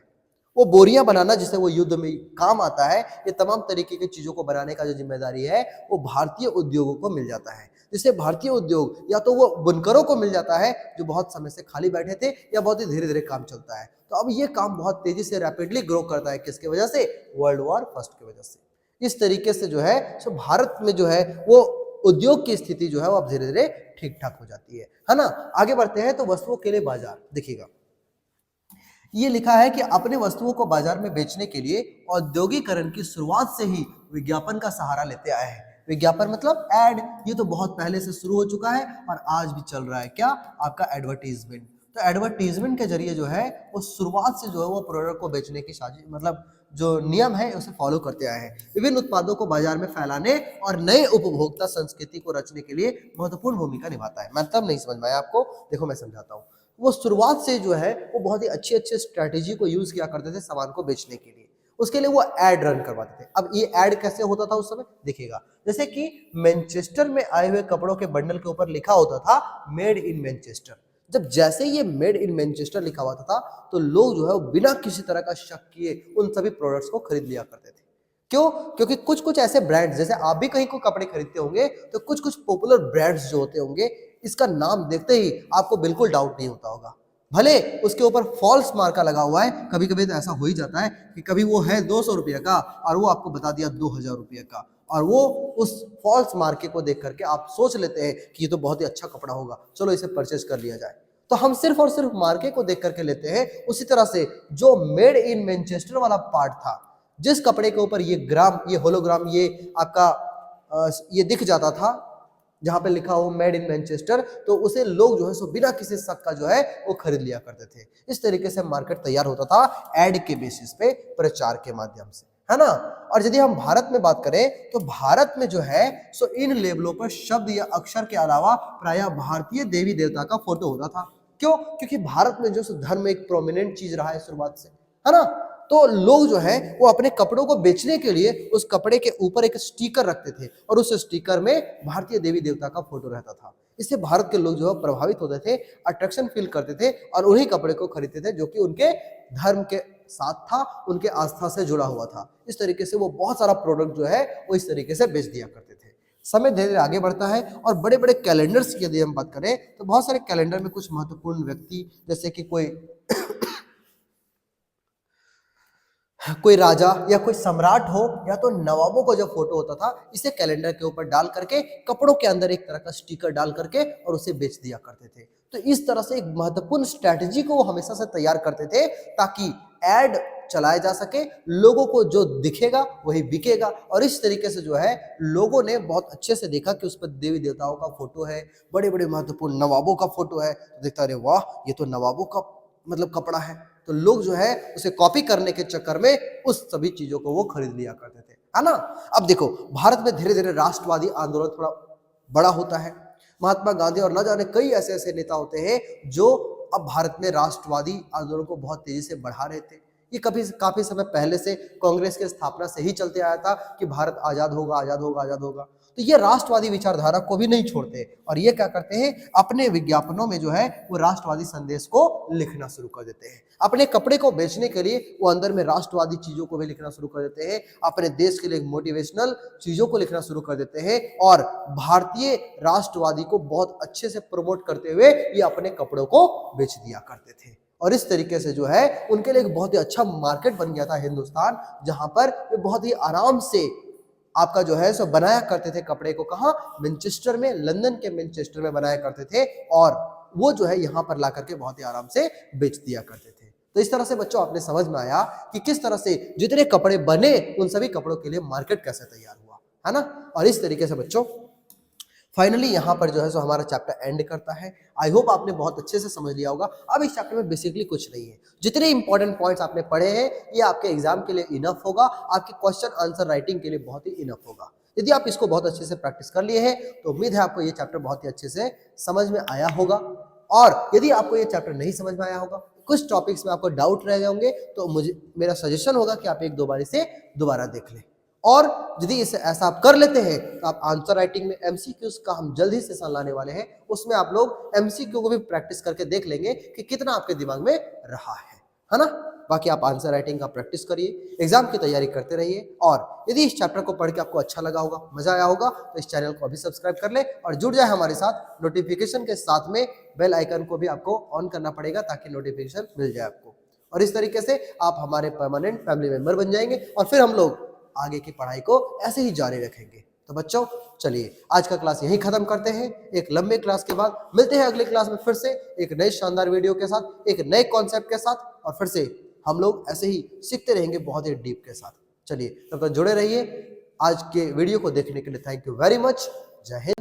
वो बोरियां बनाना जिसे वो युद्ध में काम आता है, ये तमाम तरीके की चीजों को बनाने का जो जिम्मेदारी है वो भारतीय उद्योगों को मिल जाता है। जिससे भारतीय उद्योग या तो वो बुनकरों को मिल जाता है जो बहुत समय से खाली बैठे थे, या बहुत ही धीरे धीरे काम चलता है। तो अब ये काम बहुत तेजी से रैपिडली ग्रो करता है। किसकी वजह से? वर्ल्ड वॉर फर्स्ट की वजह से। इस तरीके से जो है सो भारत में जो है वो उद्योग की स्थिति जो है वो अब धीरे धीरे ठीक ठाक हो जाती है ना? आगे बढ़ते हैं तो वस्तुओं के लिए बाजार देखिएगा, ये लिखा है कि अपने वस्तुओं को बाजार में बेचने के लिए औद्योगिकरण की शुरुआत से ही विज्ञापन का सहारा लेते आए हैं। विज्ञापन मतलब एड, ये तो बहुत पहले से शुरू हो चुका है और आज भी चल रहा है। क्या? आपका एडवर्टीजमेंट। तो एडवर्टीजमेंट के जरिए जो है वो शुरुआत से जो है वो प्रोडक्ट को बेचने की साजिश मतलब जो नियम है उसे फॉलो करते आए हैं। विभिन्न उत्पादों को बाजार में फैलाने और नए उपभोक्ता संस्कृति को रचने के लिए महत्वपूर्ण भूमिका निभाता है। मतलब नहीं समझ में आया आपको? देखो मैं समझाता हूँ। वो शुरुआत से जो है वो बहुत ही अच्छी अच्छी स्ट्रैटेजी को यूज किया करते थे सामान को बेचने के लिए। उसके लिए वो एड रन करवाते थे। अब ये एड कैसे होता था उस समय देखिएगा, जैसे कि मैनचेस्टर में आए हुए कपड़ों के बंडल के ऊपर लिखा होता था मेड इन मैनचेस्टर। जब जैसे ये मेड इन मैनचेस्टर लिखा हुआ था तो लोग जो है वो बिना किसी तरह का शक किए उन सभी प्रोडक्ट्स को खरीद लिया करते थे। क्यों? क्योंकि कुछ कुछ ऐसे ब्रांड्स, जैसे आप भी कहीं को कपड़े खरीदते होंगे तो कुछ कुछ पॉपुलर ब्रांड्स जो होते होंगे, इसका नाम देखते ही आपको बिल्कुल डाउट नहीं होता होगा। भले उसके ऊपर फॉल्स मार्का लगा हुआ है, कभी कभी तो ऐसा हो ही जाता है कि कभी वो है 200 रुपये का और वो आपको बता दिया 2000 रुपये का, और वो उस फॉल्स मार्के को देख करके आप सोच लेते हैं कि ये तो बहुत ही अच्छा कपड़ा होगा, चलो इसे परचेज कर लिया जाए। तो हम सिर्फ और सिर्फ मार्के को देख करके लेते हैं। उसी तरह से जो मेड इन मैनचेस्टर वाला पार्ट था, जिस कपड़े के ऊपर ये ग्राम, ये होलोग्राम, ये आपका ये दिख जाता था जहां पे लिखा हो मेड इन मैनचेस्टर, तो उसे लोग जो है सो बिना किसी शक का जो है वो खरीद लिया करते थे। इस तरीके से मार्केट तैयार होता था एड के बेसिस पे, प्रचार के माध्यम से, है ना। और यदि हम भारत में बात करें तो भारत में जो है सो इन लेबलों पर शब्द या अक्षर के अलावा प्रायः भारतीय देवी देवता का फोटो होता था। क्यों? क्योंकि भारत में जो धर्म एक प्रोमिनेंट चीज रहा है शुरुआत से, है ना। तो लोग जो है वो अपने कपड़ों को बेचने के लिए उस कपड़े के ऊपर एक स्टिकर रखते थे और उस स्टिकर में भारतीय देवी देवता का फोटो रहता था। इससे भारत के लोग जो है प्रभावित होते थे, अट्रैक्शन फील करते थे और उन्हीं कपड़े को खरीदते थे जो कि उनके धर्म के साथ था, उनके आस्था से जुड़ा हुआ था। इस तरीके से वो बहुत सारा प्रोडक्ट जो है वो इस तरीके से बेच दिया करते थे। समय धीरे धीरे आगे बढ़ता है और बड़े बड़े कैलेंडर्स की यदि हम बात करें तो बहुत सारे कैलेंडर में कुछ महत्वपूर्ण व्यक्ति, जैसे कि कोई राजा या कोई सम्राट हो या तो नवाबों का जो फोटो होता था, इसे कैलेंडर के ऊपर डाल करके कपड़ों के अंदर एक तरह का स्टिकर डाल करके और उसे बेच दिया करते थे। तो इस तरह से एक महत्वपूर्ण स्ट्रैटेजी को वो हमेशा से तैयार करते थे ताकि एड चलाया जा सके, लोगों को जो दिखेगा वही बिकेगा। और इस तरीके से जो है लोगों ने बहुत अच्छे से देखा कि उस पर देवी देवताओं का फोटो है, बड़े बड़े महत्वपूर्ण नवाबों का फोटो है, तो देखता अरे वाह, ये तो नवाबों का मतलब कपड़ा है। तो लोग जो है उसे कॉपी करने के चक्कर में उस सभी चीजों को वो खरीद लिया करते थे, है ना। अब देखो भारत में धीरे धीरे राष्ट्रवादी आंदोलन थोड़ा बड़ा होता है। महात्मा गांधी और न जाने कई ऐसे ऐसे नेता होते हैं जो अब भारत में राष्ट्रवादी आंदोलन को बहुत तेजी से बढ़ा रहे थे। ये काफी समय पहले से कांग्रेस की स्थापना से ही चलते आया था कि भारत आजाद होगा, आजाद होगा, आजाद होगा। तो ये राष्ट्रवादी विचारधारा को भी नहीं छोड़ते और ये क्या करते हैं, अपने विज्ञापनों में जो है वो राष्ट्रवादी संदेश को लिखना शुरू कर देते हैं। अपने कपड़े को बेचने के लिए वो अंदर में राष्ट्रवादी चीजों को भी लिखना शुरू कर देते हैं, अपने देश के लिए मोटिवेशनल चीजों को लिखना शुरू कर देते हैं और भारतीय राष्ट्रवादी को बहुत अच्छे से प्रमोट करते हुए ये अपने कपड़ों को बेच दिया करते थे। और इस तरीके से जो है उनके लिए एक बहुत ही अच्छा मार्केट बन गया था हिंदुस्तान, जहां पर वे बहुत ही आराम से आपका जो है सो बनाया करते थे कपड़े को। कहाँ? मैनचेस्टर में, लंदन के मैनचेस्टर में बनाया करते थे और वो जो है यहाँ पर ला करके बहुत ही आराम से बेच दिया करते थे। तो इस तरह से बच्चों आपने समझ में आया कि किस तरह से जितने कपड़े बने उन सभी कपड़ों के लिए मार्केट कैसे तैयार हुआ, है ना। और इस तरीके से बच्चों फाइनली यहाँ पर जो है सो हमारा चैप्टर एंड करता है। आई होप आपने बहुत अच्छे से समझ लिया होगा। अब इस चैप्टर में बेसिकली कुछ नहीं है, जितने इंपॉर्टेंट पॉइंट्स आपने पढ़े हैं ये आपके एग्जाम के लिए इनफ होगा, आपके क्वेश्चन आंसर राइटिंग के लिए बहुत ही इनफ होगा। यदि आप इसको बहुत अच्छे से प्रैक्टिस कर लिए हैं तो उम्मीद है आपको ये चैप्टर बहुत ही अच्छे से समझ में आया होगा। और यदि आपको ये चैप्टर नहीं समझ में आया होगा, कुछ टॉपिक्स में आपको डाउट रह गए होंगे, तो मेरा सजेशन होगा कि आप एक दो बार इसे दोबारा देख लें। और यदि इसे ऐसा आप कर लेते हैं तो आप आंसर राइटिंग में एमसीक्यूज का हम जल्द ही सेशन लाने वाले हैं, उसमें आप लोग एमसीक्यू को भी प्रैक्टिस करके देख लेंगे कि कितना आपके दिमाग में रहा है ना। बाकी आप आंसर राइटिंग का प्रैक्टिस करिए, एग्जाम की तैयारी करते रहिए। और यदि इस चैप्टर को पढ़ के आपको अच्छा लगा होगा, मजा आया होगा, तो इस चैनल को अभी सब्सक्राइब कर ले और जुड़ जाए हमारे साथ। नोटिफिकेशन के साथ में बेल आइकन को भी आपको ऑन करना पड़ेगा ताकि नोटिफिकेशन मिल जाए आपको। और इस तरीके से आप हमारे परमानेंट फैमिली मेंबर बन जाएंगे और फिर हम लोग आगे की पढ़ाई को ऐसे ही जारी रखेंगे। तो बच्चों चलिए आज का क्लास यहीं खत्म करते हैं। एक लंबे क्लास के बाद मिलते हैं अगले क्लास में फिर से एक नए शानदार वीडियो के साथ, एक नए कॉन्सेप्ट के साथ, और फिर से हम लोग ऐसे ही सीखते रहेंगे बहुत ही डीप के साथ। चलिए तब तक जुड़े रहिए। आज के वीडियो को देखने के लिए थैंक यू वेरी मच। जय हिंद।